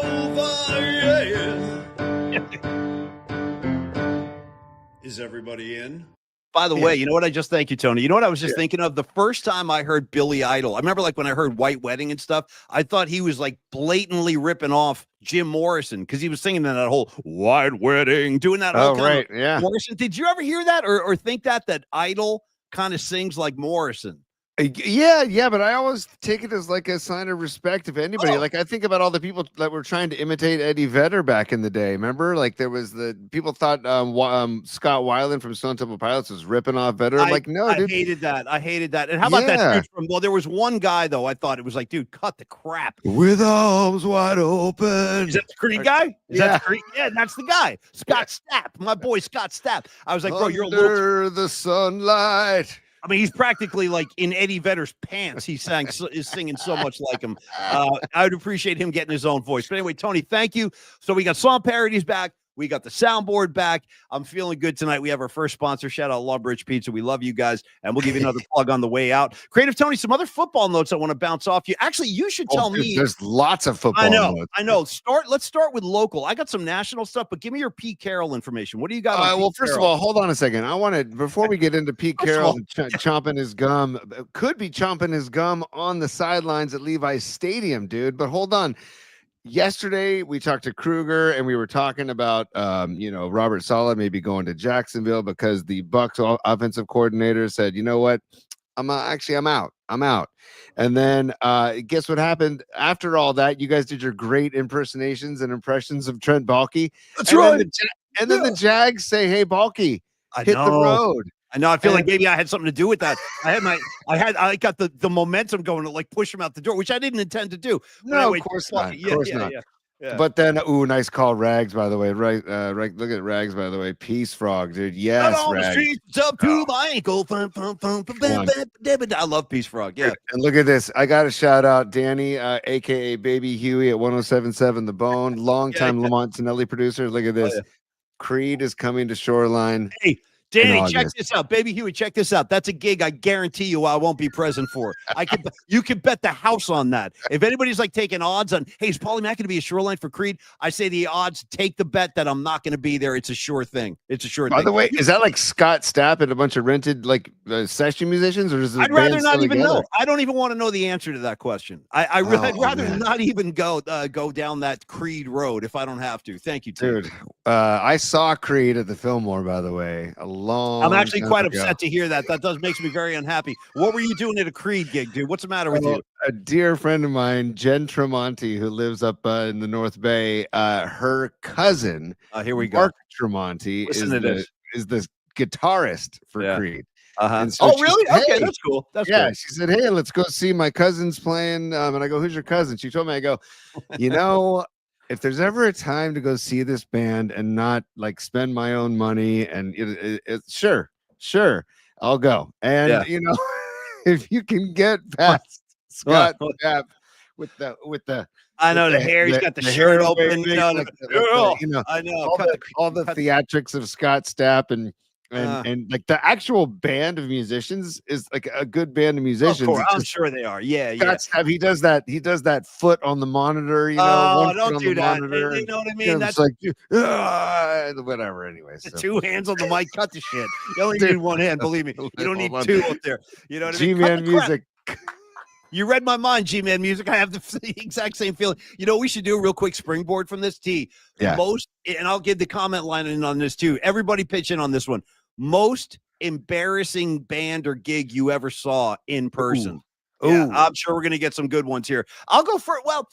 Is everybody in? By the way, you know what? I just thank you, Tony. You know what I was just thinking of? The first time I heard Billy Idol, I remember like when I heard White Wedding and stuff, I thought he was like blatantly ripping off Jim Morrison because he was singing that whole White Wedding, doing that whole kind of Morrison. Did you ever hear that or think that Idol kind of sings like Morrison? Yeah, but I always take it as like a sign of respect if anybody. Like I think about all the people that were trying to imitate Eddie Vedder back in the day. Remember, like there was the people thought Scott Weiland from Stone Temple Pilots was ripping off Vedder. I'm like, no, dude. I hated that. And how about that dude from? Well, there was one guy though. I thought it was like, dude, cut the crap. With arms wide open. Is that the Creed guy? That the Creed? Yeah, that's the guy. Scott Stapp, my boy Scott Stapp. I was like, bro, you're a little under the sunlight. I mean, he's practically like in Eddie Vedder's pants. He is singing so much like him. I would appreciate him getting his own voice. But anyway, Tony, thank you. So we got song parodies back. We got the soundboard back. I'm feeling good tonight. We have our first sponsor. Shout out Longbridge Pizza. We love you guys, and we'll give you another plug on the way out. Creative Tony, some other football notes I want to bounce off you. Actually, you should tell me. There's lots of football notes. I know. Let's start with local. I got some national stuff, but give me your Pete Carroll information. What do you got? Well, first of all, hold on a second. I wanted, before we get into Pete Carroll chomping his gum, could be chomping his gum on the sidelines at Levi's Stadium, dude. But hold on. Yesterday we talked to Kruger and we were talking about Robert Saleh maybe going to Jacksonville because the Bucs offensive coordinator said, you know what, I'm out. And then guess what happened after all that? You guys did your great impersonations and impressions of Trent Baalke. That's right. And then the Jags say, hey, Baalke, hit the road. I know. I feel like maybe I had something to do with that. I got the momentum going to like push him out the door, which I didn't intend to do. No, anyway, of course not. Of course not. Yeah. But then, nice call, Rags, by the way. Right, look at Rags, by the way. Peace Frog, dude. Yes, Rags. Streets up to my ankle. I love Peace Frog. Yeah. And look at this. I got to shout out Danny, a.k.a. Baby Huey at 107.7 The Bone, longtime Lamont Tonelli producer. Look at this. Oh, yeah. Creed is coming to Shoreline. Hey, Danny, check this out. Baby Huey, check this out. That's a gig I guarantee you I won't be present for. You can bet the house on that. If anybody's like taking odds on, hey, is Paulie Mack going to be a Shoreline for Creed? I say the odds, take the bet that I'm not going to be there. It's a sure thing. By the way, is that like Scott Stapp and a bunch of rented like session musicians, or is it? I'd rather not even know. I don't even want to know the answer to that question. I'd rather not even go down that Creed road if I don't have to. Thank you, dude. I saw Creed at the Fillmore, by the way. I'm actually quite upset to hear that. That makes me very unhappy. What were you doing at a Creed gig, dude? What's the matter with you? A dear friend of mine, Jen Tremonti, who lives up in the North Bay, her cousin, here we go. Mark Tremonti, is the guitarist for Creed. So really? Said, okay, that's cool. That's cool. She said, hey, let's go see my cousin's playing. And I go, who's your cousin? She told me, I go, if there's ever a time to go see this band and not like spend my own money, and sure, I'll go. And if you can get past Scott Stapp with the I know the hair, he's got the shirt open, I know all the theatrics of Scott Stapp and like the actual band of musicians is like a good band of musicians. Of course, I'm sure they are. Stapp, he does that foot on the monitor, don't do that. You know what I mean? That's like whatever. Anyway, so. 2 hands on the mic, cut the shit. You only need 1 hand, believe me. You don't need 2 up there. You know what I mean? G-Man music. You read my mind, G-Man music. I have the exact same feeling. You know, we should do a real quick springboard from this T. Yeah. And I'll give the comment line in on this too. Everybody pitch in on this one. Most embarrassing band or gig you ever saw in person. Ooh. Yeah, I'm sure we're going to get some good ones here. I'll go for it. Well,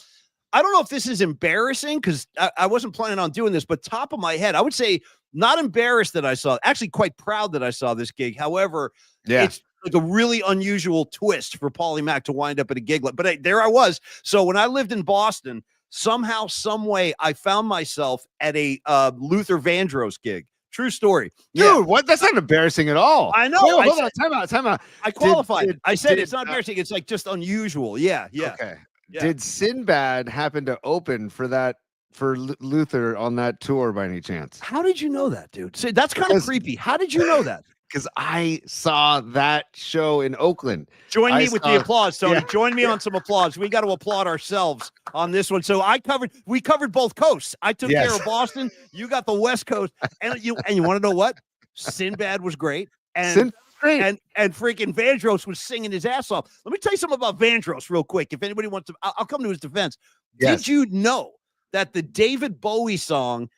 I don't know if this is embarrassing because I wasn't planning on doing this, but top of my head, I would say not embarrassed that I saw, actually quite proud that I saw this gig. However, it's like a really unusual twist for Paulie Mack to wind up at a gig. But there I was. So when I lived in Boston, somehow, some way, I found myself at a Luther Vandross gig. True story. Dude, what? That's not embarrassing at all. I know. Wait, hold on. Time out. I qualified. I said it's not embarrassing. It's like just unusual. Yeah. Okay. Yeah. Did Sinbad happen to open for Luther on that tour by any chance? How did you know that, dude? See, that's kind of creepy. How did you know that? Because I saw that show in Oakland. Join me with the applause, Tony. Yeah. Join me on some applause. We got to applaud ourselves on this one. So we covered both coasts. I took care of Boston. You got the West Coast. And you want to know what? Sinbad was great. And freaking Vandross was singing his ass off. Let me tell you something about Vandross real quick. If anybody wants to, I'll come to his defense. Yes. Did you know that the David Bowie song,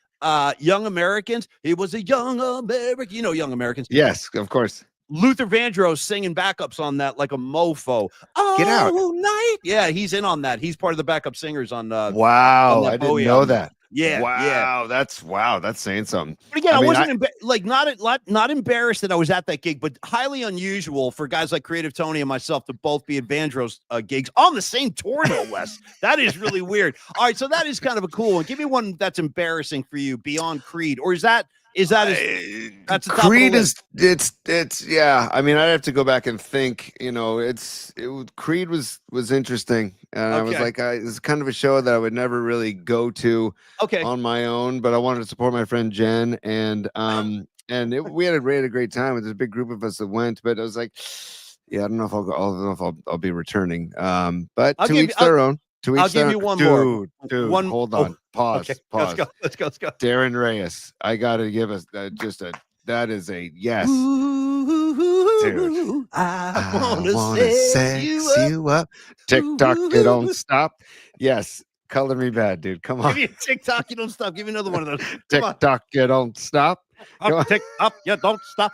Young Americans, it was a young American, Young Americans. Yes, of course. Luther Vandross singing backups on that like a mofo. Get out. Night. Yeah, he's in on that. He's part of the backup singers on wow, on I didn't know that. Yeah. Wow, that's saying something. But again, I wasn't not embarrassed that I was at that gig, but highly unusual for guys like Creative Tony and myself to both be at Vandross gigs on the same tour, no less. That is really weird. All right, so that is kind of a cool one. Give me one that's embarrassing for you beyond Creed, or is that Is that that's the top of the Creed list? is it's yeah. I mean, I'd have to go back and think. Creed was interesting, and I was Okay. like, it's kind of a show that I would never really go to Okay. on my own, but I wanted to support my friend Jen, and we had a great time. There's a big group of us that went, but I was like, yeah, I don't know if I'll go. I don't know if I'll be returning. But I'll to give each you- their own. To I'll each give their you one own. more. Dude, One- hold oh, on. Pause. Okay. Pause. Let's go. Darren Reyes. I gotta give us that is a yes. Dude, I wanna sex you up. TikTok, you don't stop. Yes, color me bad, dude. Come Give on. me a TikTok, you don't stop. Give me another one of those. Come on. TikTok, you don't stop. Come on. Tick up, you don't stop.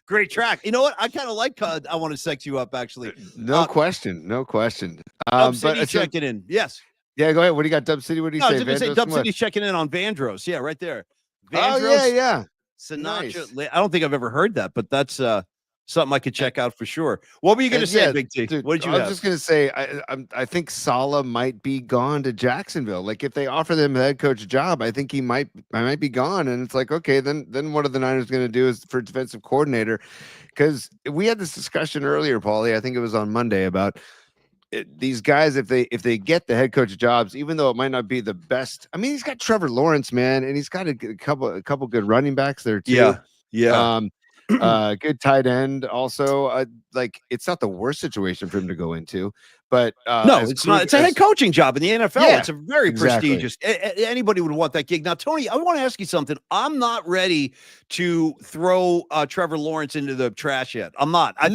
Great track. You know what? I kind of like I want to sex you up, actually. No question. No question. Dub City but checking in. Yes. yeah, go ahead. What do you got, Dub City? What do you No, I say? was going to say Vandross Dub and what? City's checking in on Vandross. Yeah, right there. Oh, Vandross, yeah. Sinatra. Nice. I don't think I've ever heard that, but that's something I could check out for sure. What were you going to And say, yeah, Big T? Dude, What did you I was have? just gonna say, I think Saleh might be gone to Jacksonville. Like if they offer them a head coach job, I think I might be gone. And it's like, okay, then what are the Niners gonna do is for defensive coordinator? Because we had this discussion earlier, Paulie. I think it was on Monday about these guys. If they get the head coach jobs, even though it might not be the best. I mean, he's got Trevor Lawrence, man, and he's got a couple good running backs there too. Yeah. Good tight end also. Like it's not the worst situation for him to go into, but No, it's not. It's a head coaching job in the NFL. Yeah, it's a very exactly. prestigious. Anybody would want that gig. Now, Tony, I want to ask you something. I'm not ready to throw Trevor Lawrence into the trash yet. I'm not. I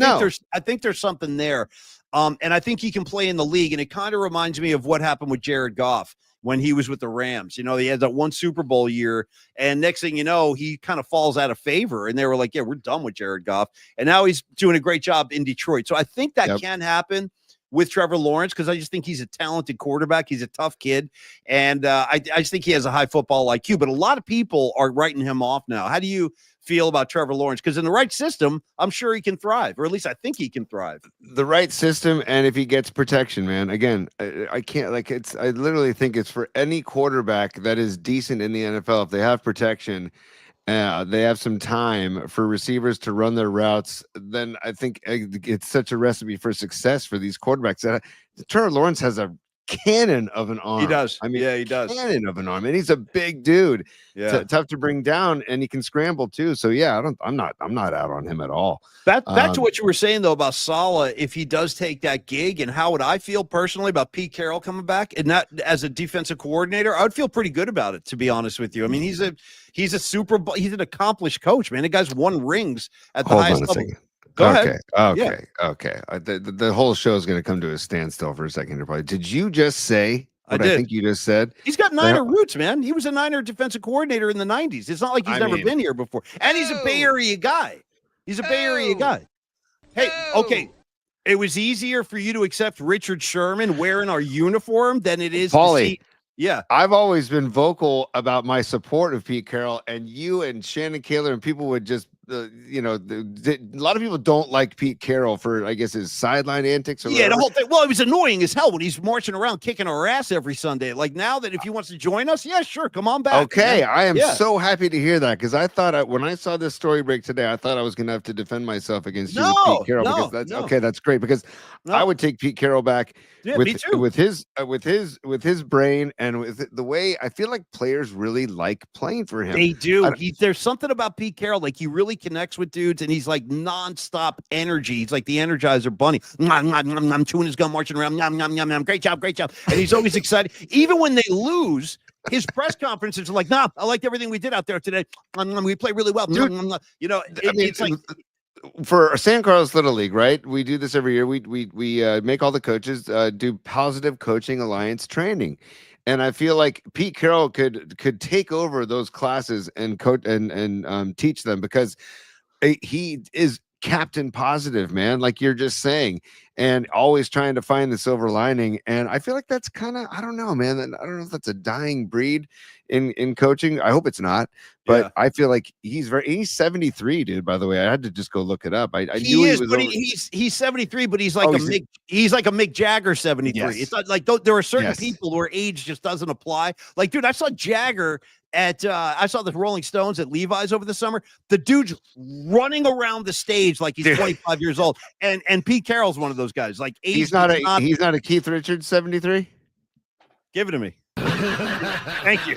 think there's something there. And I think he can play in the league. And it kind of reminds me of what happened with Jared Goff when he was with the Rams. You know, he had that one Super Bowl year, and next thing you know, he kind of falls out of favor. And they were like, yeah, we're done with Jared Goff. And now he's doing a great job in Detroit. So I think that can happen with Trevor Lawrence, because I just think he's a talented quarterback. He's a tough kid. And I just think he has a high football IQ. But a lot of people are writing him off now. How do you feel about Trevor Lawrence? Because in the right system, I'm sure he can thrive, or at least I think he can thrive. The right system, and if he gets protection, man. Again, I can't like it's. I literally think it's for any quarterback that is decent in the NFL. If they have protection, they have some time for receivers to run their routes, then I think it's such a recipe for success for these quarterbacks. Trevor Lawrence has a cannon of an arm. He does. I mean, yeah, he does. Cannon of an arm, and he's a big dude. Yeah. Tough to bring down, and he can scramble too. So yeah, I'm not out on him at all. Back to what you were saying though about Saleh, if he does take that gig, and how would I feel personally about Pete Carroll coming back and not as a defensive coordinator? I would feel pretty good about it, to be honest with you. I mean, he's a Super Bowl, he's an accomplished coach, man. The guy's won rings at the highest level. Go ahead. Okay. The whole show is going to come to a standstill for a second here, probably. Did you just say what I think you just said? He's got Niner roots, man. He was a Niner defensive coordinator in the 90s. It's not like he's never been here before. And he's a Bay Area guy. Hey, okay. It was easier for you to accept Richard Sherman wearing our uniform than it is Paulie. to see. Yeah. I've always been vocal about my support of Pete Carroll, and you and Shannon Kaler and people would just, a lot of people don't like Pete Carroll for, I guess, his sideline antics. Or the whole thing. Well, it was annoying as hell when he's marching around kicking our ass every Sunday. Like now that if he wants to join us, yeah, sure, come on back. Okay, man. I am so happy to hear that, because I thought when I saw this story break today, I thought I was going to have to defend myself against you with Pete Carroll, because that's okay. That's great, because I would take Pete Carroll back me too. with his brain and with the way I feel like players really like playing for him. They do. There's something about Pete Carroll, like he really connects with dudes, and he's like nonstop energy. He's like the Energizer Bunny. I'm chewing his gum, marching around. Great job. And he's always excited. Even when they lose, his press conferences are like, nah, I liked everything we did out there today. We played really well. Dude, it's like for San Carlos Little League, right? We do this every year. We make all the coaches do positive coaching alliance training. And I feel like Pete Carroll could take over those classes and coach and teach them, because he is captain positive, man, like you're just saying, and always trying to find the silver lining. And I feel like that's kind of, I don't know, man. I don't know if that's a dying breed in coaching. I hope it's not, but I feel like he's 73, dude. By the way, I had to just go look it up. I knew he was, but he's 73, but he's like he's like a Mick Jagger 73. Yes. It's not like there are certain people where age just doesn't apply. Like, dude, I saw Jagger at I saw the Rolling Stones at Levi's over the summer. The dude's running around the stage like he's 25 years old. And Pete Carroll's one of those guys. Like age he's not a Keith Richards 73. Give it to me. Thank you.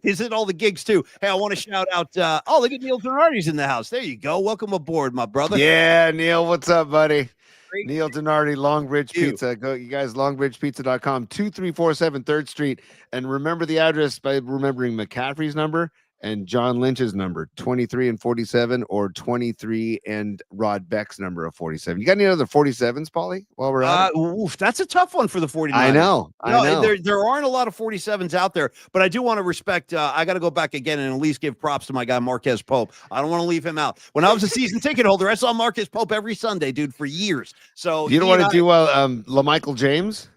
He's at all the gigs too. Hey, I want to shout out. Look at Neil Donardi's in the house. There you go. Welcome aboard, my brother. Yeah, Neil, what's up, buddy? Great. Neil Donardi, Longbridge Pizza. Go, you guys, longbridgepizza.com, 2347 3rd Street. And remember the address by remembering McCaffrey's number and John Lynch's number, 23 and 47, or 23 and Rod Beck's number of 47. You got any other 47s, Paulie, while we're at it? That's a tough one for the 49ers. I know. There aren't a lot of 47s out there, but I do want to respect. I got to go back again and at least give props to my guy, Marquez Pope. I don't want to leave him out. When I was a season ticket holder, I saw Marquez Pope every Sunday, dude, for years. So you don't want to do LaMichael James?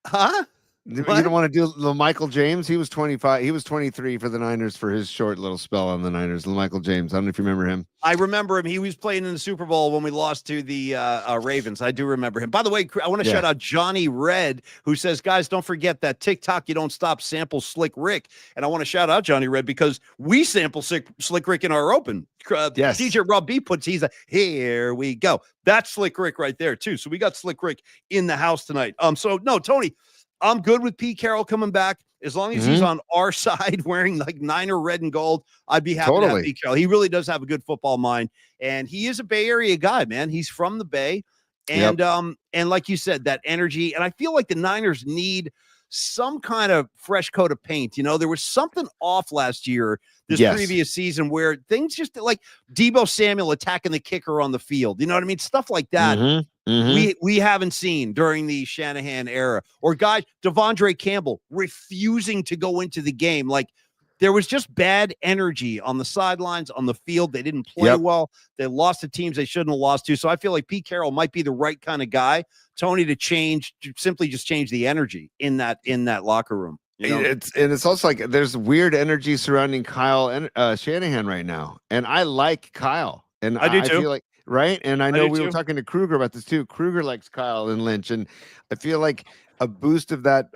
Huh? You don't want to do LaMichael James? He was 25. He was 23 for the Niners for his short little spell on the Niners. LaMichael James. I don't know if you remember him. I remember him. He was playing in the Super Bowl when we lost to the Ravens. I do remember him. By the way, I want to shout out Johnny Red, who says, guys, don't forget that TikTok, you don't stop, sample Slick Rick. And I want to shout out Johnny Red because we sample Slick Rick in our open. Yes. DJ Rob B puts, here we go. That's Slick Rick right there, too. So we got Slick Rick in the house tonight. So, no, Tony, I'm good with Pete Carroll coming back. As long as he's on our side wearing like Niner red and gold, I'd be happy to have Pete Carroll. He really does have a good football mind. And he is a Bay Area guy, man. He's from the Bay. And like you said, that energy. And I feel like the Niners need some kind of fresh coat of paint. You know, there was something off last year, this previous season, where things just like Deebo Samuel attacking the kicker on the field. You know what I mean? Stuff like that. We haven't seen during the Shanahan era, or guys, Devondre Campbell refusing to go into the game. Like there was just bad energy on the sidelines, on the field. They didn't play well. They lost to teams they shouldn't have lost to. So I feel like Pete Carroll might be the right kind of guy, Tony, to simply change the energy in that locker room. You know? It's also like there's weird energy surrounding Kyle and Shanahan right now, and I like Kyle, and I do too. I feel like. Right. And I know we were talking to Kruger about this too. Kruger likes Kyle and Lynch. And I feel like a boost of that,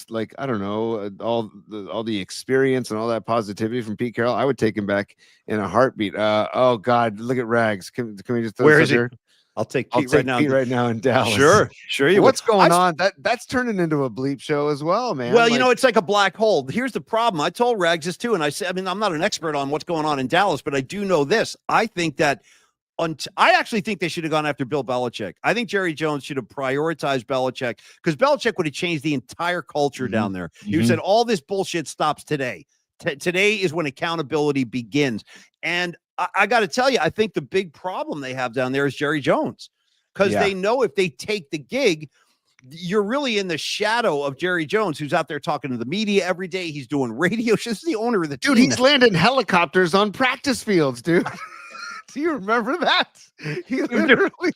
like, I don't know, all the experience and all that positivity from Pete Carroll, I would take him back in a heartbeat. Oh God, look at Rags. Can we just throw Where is he? here? I'll take Pete right now in Dallas. Sure. What's going on? That's turning into a bleep show as well, man. Well, you know, it's like a black hole. Here's the problem. I told Rags this too. And I said, I mean, I'm not an expert on what's going on in Dallas, but I do know this. I think that I actually think they should have gone after Bill Belichick. I think Jerry Jones should have prioritized Belichick because Belichick would have changed the entire culture down there. You said all this bullshit stops today. Today is when accountability begins. And I got to tell you, I think the big problem they have down there is Jerry Jones because they know if they take the gig, you're really in the shadow of Jerry Jones, who's out there talking to the media every day. He's doing radio shows. He's the owner of the team. Dude, he's landing helicopters on practice fields, dude. Do you remember that? He literally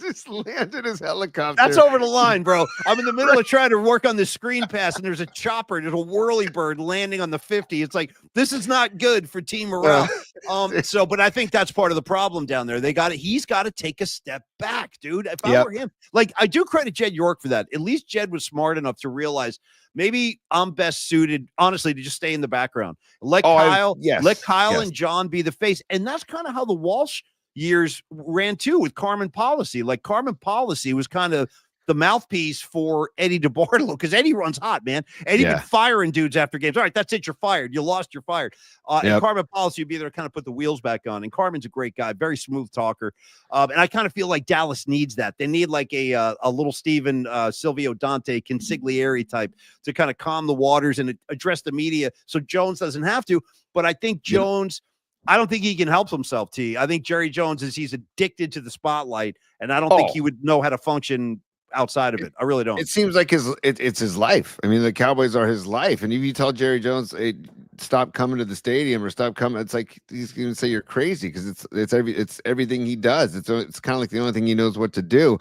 just landed his helicopter. That's over the line, bro. I'm in the middle of trying to work on this screen pass, and there's a chopper, there's a whirly bird landing on the 50. It's like, this is not good for team morale. But I think that's part of the problem down there. He's got to take a step back, dude. If I were him, like, I do credit Jed York for that. At least Jed was smart enough to realize maybe I'm best suited, honestly, to just stay in the background. Let Kyle and John be the face. And that's kind of how the Walsh years ran too with Carmen Policy. Like Carmen Policy was kind of the mouthpiece for Eddie DeBartolo because Eddie runs hot, man. Eddie been firing dudes after games. All right, that's it. You're fired. You lost. You're fired. And Carmen Policy would be there to kind of put the wheels back on. And Carmen's a great guy, very smooth talker. And I kind of feel like Dallas needs that. They need like a little Steven Silvio Dante consigliere type to kind of calm the waters and address the media so Jones doesn't have to. But I think Jones, I don't think he can help himself, T. I think Jerry Jones he's addicted to the spotlight, and I don't think he would know how to function outside of it. I really don't. It seems like it's his life. I mean, the Cowboys are his life. And if you tell Jerry Jones, hey, stop coming to the stadium or stop coming, it's like he's going to say you're crazy because it's everything he does. It's kind of like the only thing he knows what to do.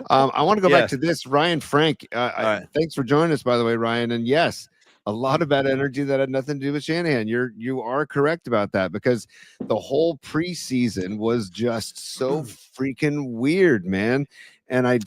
I want to go back to this. Ryan Frank, thanks for joining us, by the way, Ryan. And yes, a lot of bad energy that had nothing to do with Shanahan. You are correct about that because the whole preseason was just so freaking weird, man. And I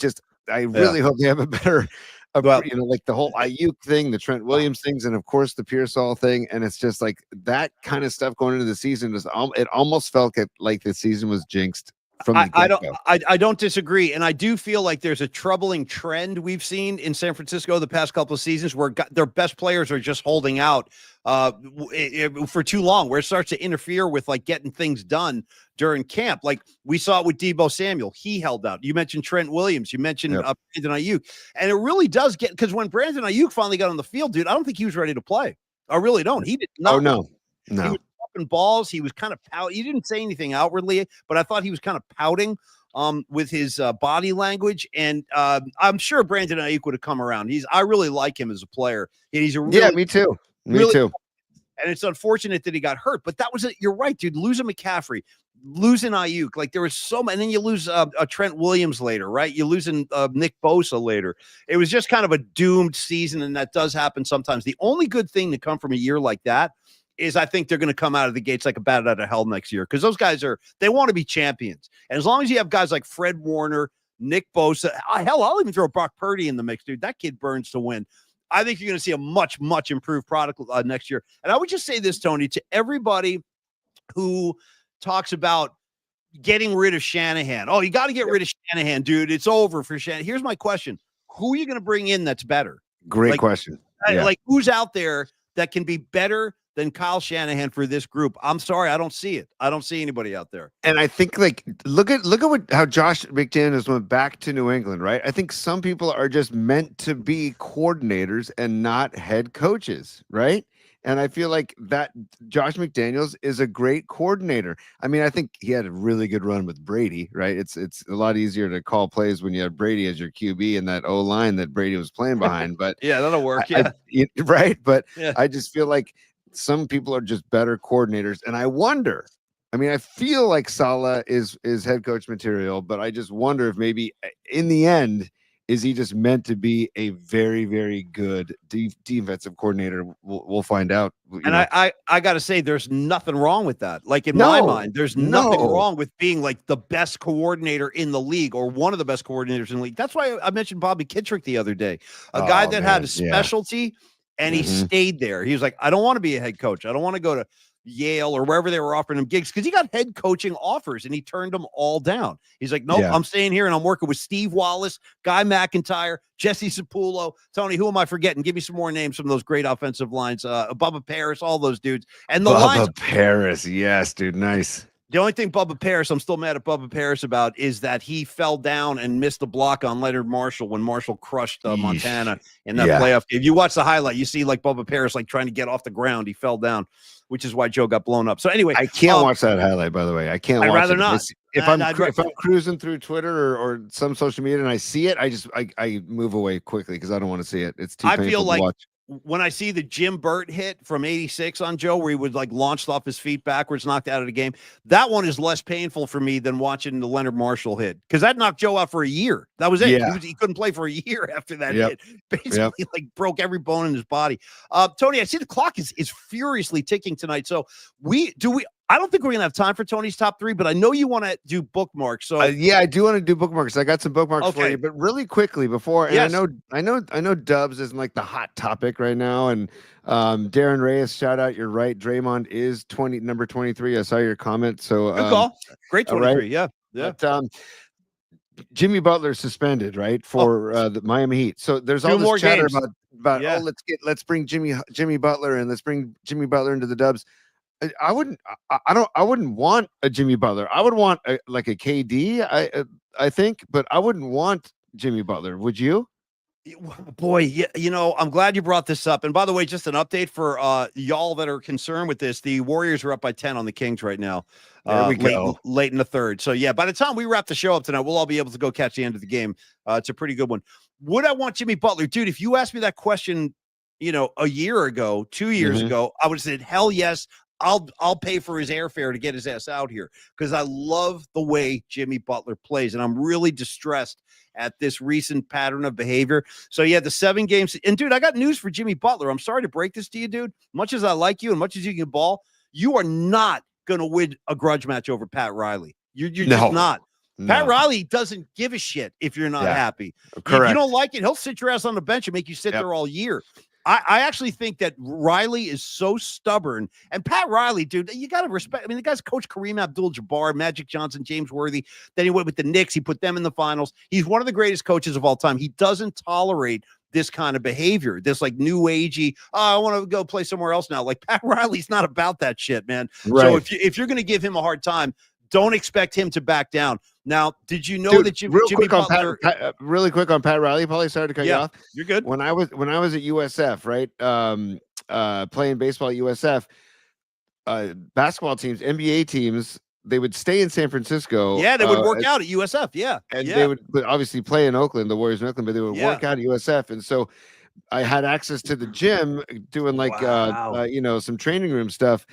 really hope they have a better Well, you know, like the whole Ayuk thing, the Trent Williams things, and of course the Pearsall thing. And it's just like that kind of stuff going into the season. It almost felt like the season was jinxed from the get-go. I don't disagree, and I do feel like there's a troubling trend we've seen in San Francisco the past couple of seasons where their best players are just holding out for too long, where it starts to interfere with like getting things done during camp. Like we saw it with Deebo Samuel, he held out. You mentioned Trent Williams, you mentioned Brandon Ayuk, and it really does get, because when Brandon Ayuk finally got on the field, dude, I don't think he was ready to play. I really don't. He did not. Oh no. He was popping balls. He was kind of pouting. He didn't say anything outwardly, but I thought he was kind of pouting with his body language. And I'm sure Brandon Ayuk would have come around. I really like him as a player. And he's a really, me too. Me really, too. And it's unfortunate that he got hurt, but that was it. You're right, dude. Losing McCaffrey, losing Ayuk, like there was so many, and then you lose a Trent Williams later, right? You're losing Nick Bosa later. It was just kind of a doomed season, and that does happen sometimes. The only good thing to come from a year like that is I think they're going to come out of the gates like a bat out of hell next year, because those guys they want to be champions. And as long as you have guys like Fred Warner, Nick Bosa, hell, I'll even throw Brock Purdy in the mix, dude. That kid burns to win. I think you're going to see a much, much improved product next year. And I would just say this, Tony, to everybody who talks about getting rid of Shanahan. Oh, you got to get rid of Shanahan, dude. It's over for Shanahan. Here's my question. Who are you going to bring in that's better? Great question. Like who's out there that can be better than Kyle Shanahan for this group? I'm sorry, I don't see it. I don't see anybody out there. And I think like look at how Josh McDaniels went back to New England, right? I think some people are just meant to be coordinators and not head coaches, right? And I feel like that Josh McDaniels is a great coordinator. I mean, I think he had a really good run with Brady, right? It's a lot easier to call plays when you have Brady as your QB and that O-line that Brady was playing behind. But yeah, that'll work. Right. But I just feel like some people are just better coordinators. And I wonder, I mean, I feel like Saleh is head coach material, but I just wonder if maybe in the end, is he just meant to be a very, very good defensive coordinator? We'll find out. And I got to say, there's nothing wrong with that. Like in my mind, there's nothing wrong with being like the best coordinator in the league or one of the best coordinators in the league. That's why I mentioned Bobby Kittrick the other day, a guy that had a specialty and he stayed there. He was like, I don't want to be a head coach. I don't want to go to Yale or wherever they were offering him gigs, because he got head coaching offers and he turned them all down. He's like, nope, I'm staying here and I'm working with Steve Wallace, Guy McIntyre, Jesse Sapullo. Tony, who am I forgetting? Give me some more names from those great offensive lines. Bubba Paris, all those dudes. And the lines. Paris, yes, dude, nice. The only thing Bubba Paris, I'm still mad at Bubba Paris about, is that he fell down and missed the block on Leonard Marshall when Marshall crushed Montana in that playoff game. If you watch the highlight, you see like Bubba Paris like trying to get off the ground. He fell down, which is why Joe got blown up. So anyway, I can't watch that highlight, by the way. I can't watch it. I'd rather not. If I'm cruising through Twitter or some social media and I see it, I move away quickly because I don't want to see it. It's too painful to watch. When I see the Jim Burt hit from 86 on Joe, where he would like launched off his feet backwards, knocked out of the game, that one is less painful for me than watching the Leonard Marshall hit, because that knocked Joe out for a year. That was it. Yeah. He couldn't play for a year after that hit. Basically, like broke every bone in his body. Tony, I see the clock is furiously ticking tonight. So I don't think we're gonna have time for Tony's top three, but I know you want to do bookmarks. So I do want to do bookmarks. I got some bookmarks for you, but really quickly before, and I know Dubs isn't like the hot topic right now. And Darren Reyes, shout out, you're right. Draymond is number 23. I saw your comment. So good call. Great 23. Right? Yeah. But, Jimmy Butler suspended, right, for the Miami Heat. So there's all this chatter about let's bring Jimmy Butler and let's bring Jimmy Butler into the Dubs. I wouldn't want a Jimmy Butler. I would want a KD, I think, but I wouldn't want Jimmy Butler. Would you? Boy, I'm glad you brought this up. And by the way, just an update for y'all that are concerned with this. The Warriors are up by 10 on the Kings right now. There we go. Late in the third. So yeah, by the time we wrap the show up tonight, we'll all be able to go catch the end of the game. It's a pretty good one. Would I want Jimmy Butler? Dude, if you asked me that question, a year ago, 2 years ago, I would have said, hell yes. I'll pay for his airfare to get his ass out here, because I love the way Jimmy Butler plays, and I'm really distressed at this recent pattern of behavior. So yeah, the 7 games, and dude, I got news for Jimmy Butler. I'm sorry to break this to you, dude. Much as I like you and much as you can ball, you are not going to win a grudge match over Pat Riley. You're just not. Pat No. Riley doesn't give a shit if you're not Yeah. happy. If Correct. you don't like it, he'll sit your ass on the bench and make you sit Yep. there all year. I actually think that Riley is so stubborn. And Pat Riley, dude, you got to respect. I mean, the guy's coached Kareem Abdul-Jabbar, Magic Johnson, James Worthy. Then he went with the Knicks. He put them in the finals. He's one of the greatest coaches of all time. He doesn't tolerate this kind of behavior, this like new agey, I want to go play somewhere else now. Like Pat Riley's not about that shit, man. Right. So if you're going to give him a hard time, don't expect him to back down. Now, did you know Dude, that Jimmy Butler? Really quick on Pat Riley, Paulie, sorry to cut you off. You're good. When I was at USF, right? Playing baseball at USF, basketball teams, NBA teams, they would stay in San Francisco. Yeah, they would work out at USF. Yeah. And they would obviously play in Oakland, the Warriors in Oakland, but they would work out at USF. And so I had access to the gym doing like some training room stuff.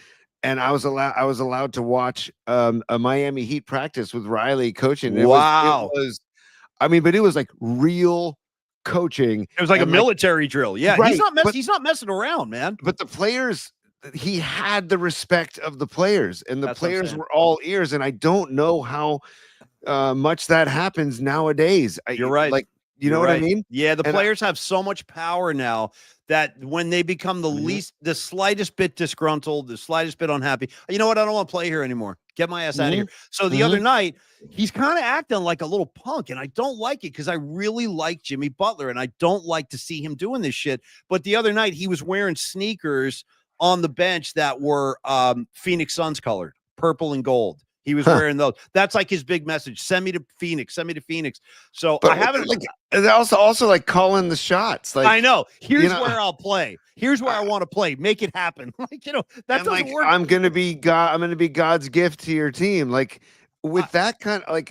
And I was allowed to watch a Miami Heat practice with Riley coaching. It was but it was like real coaching. It was like a military drill. Yeah, right, he's not messing around, man. But the players, he had the respect of the players, and the That's what I'm players saying. were all ears. And I don't know how much that happens nowadays. You're right. Like, you know what I mean? Yeah, the players have so much power now that when they become the slightest bit disgruntled, the slightest bit unhappy, you know what? I don't want to play here anymore. Get my ass out of here. So the other night, he's kind of acting like a little punk, and I don't like it because I really like Jimmy Butler, and I don't like to see him doing this shit. But the other night, he was wearing sneakers on the bench that were Phoenix Suns colored, purple and gold. He was wearing those. That's like his big message. Send me to Phoenix. Send me to Phoenix. So I haven't also like calling the shots. Like, I know. Here's where I'll play. Here's where I want to play. Make it happen. Like, that doesn't work. I'm gonna be God's gift to your team. Like with that kind of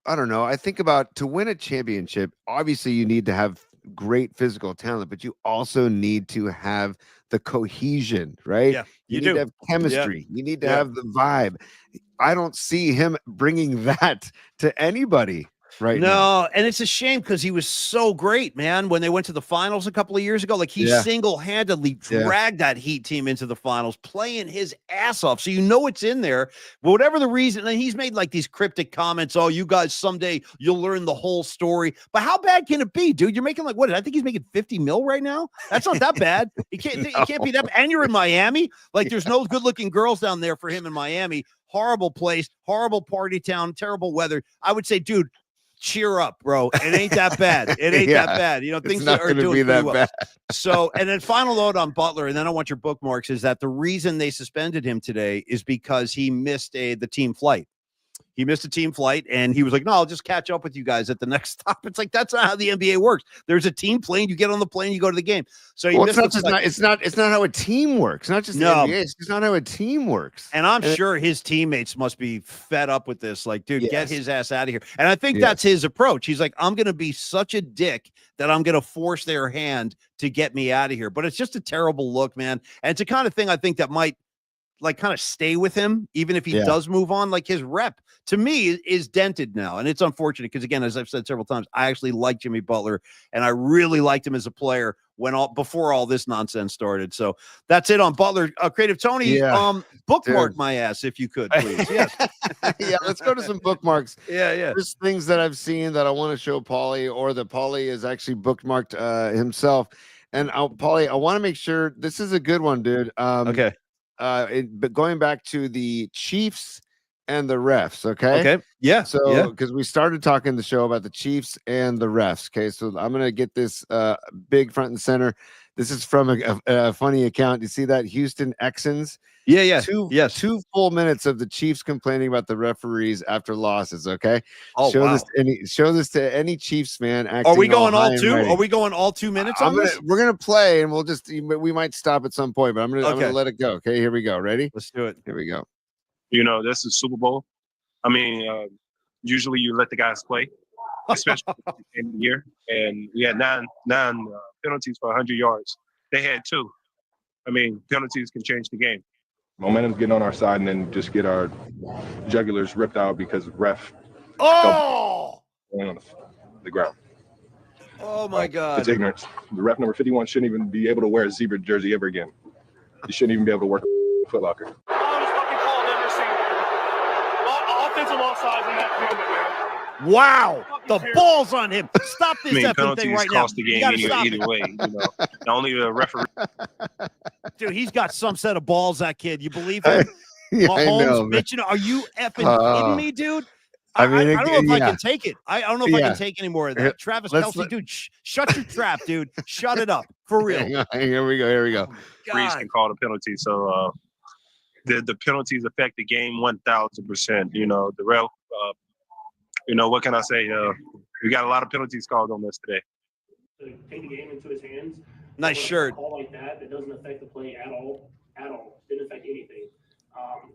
I don't know. I think about to win a championship, obviously you need to have great physical talent, but you also need to have the cohesion, right? Yeah, you need to have chemistry. You need to have the vibe. I don't see him bringing that to anybody right now. No, and it's a shame because he was so great, man. When they went to the finals a couple of years ago, like he single-handedly dragged that Heat team into the finals, playing his ass off. So it's in there. But whatever the reason, and he's made like these cryptic comments. Oh, you guys, someday you'll learn the whole story. But how bad can it be, dude? You're making like what? I think he's making 50 mil right now. That's not that bad. It can't be that. And you're in Miami. Like there's no good-looking girls down there for him in Miami. Horrible place, horrible party town, terrible weather. I would say, dude, cheer up, bro. It ain't that bad. It ain't that bad. Things are doing pretty well. Bad. So, and then final note on Butler, and then I want your bookmarks, is that the reason they suspended him today is because he missed the team flight. He missed a team flight, and he was like, no, I'll just catch up with you guys at the next stop. It's like, that's not how the NBA works. There's a team plane. You get on the plane, you go to the game. So it's not how a team works. Not just the NBA. It's not how a team works. And I'm sure his teammates must be fed up with this. Like, dude, get his ass out of here. And I think that's his approach. He's like, I'm going to be such a dick that I'm going to force their hand to get me out of here. But it's just a terrible look, man. And it's the kind of thing I think that might like kind of stay with him, even if he does move on. Like his rep to me is dented now. And it's unfortunate because, again, as I've said several times, I actually like Jimmy Butler and I really liked him as a player before all this nonsense started. So that's it on Butler. Creative Tony, bookmark my ass if you could, please. Yes. Let's go to some bookmarks. Yeah. Just things that I've seen that I want to show Paulie, or that Paulie is actually bookmarked himself. And Paulie, I want to make sure this is a good one, dude. Okay. But going back to the Chiefs and the refs, okay? Yeah. So, because we started talking the show about the Chiefs and the refs, okay? So I'm gonna get this big front and center. This is from a funny account. You see that Houston Texans? Yeah. 2 full minutes of the Chiefs complaining about the referees after losses. Okay. Oh, show this to any Chiefs fan. Are we going all 2? Are we going all 2 minutes on this? We're gonna play, and we might stop at some point, but I'm gonna let it go. Okay, here we go. Ready? Let's do it. Here we go. This is Super Bowl. I mean, usually you let the guys play, especially in the year. And we had nine penalties for 100 yards. They had 2. I mean, penalties can change the game. Momentum's getting on our side, and then just get our jugulars ripped out because ref on the ground. Oh my God! It's ignorance. The ref number 51 shouldn't even be able to wear a zebra jersey ever again. He shouldn't even be able to work a Foot Locker. offensive offsides in that moment, man. Wow, the balls on him. Stop this I mean, effing penalties thing right now. cost the You game gotta stop either it. way. You know, the only referee. Dude, he's got some set of balls, that kid. You believe him? Yeah, I Mahomes know, man. bitching. Are you effing kidding me, dude? I mean, I don't know if I yeah. can take it. I don't know if I Yeah. can take any more of Here, that. Travis let's Kelce, dude, shut your trap, dude. Shut it up. For real. Hang on, here we go. Here we go. Referees can call the penalty. So the penalties affect the game 1,000%. You know, the ref. You know, what can I say? We got a lot of penalties called on this today. To take the game into his hands. Nice shirt. A call like that doesn't affect the play at all. Didn't affect anything.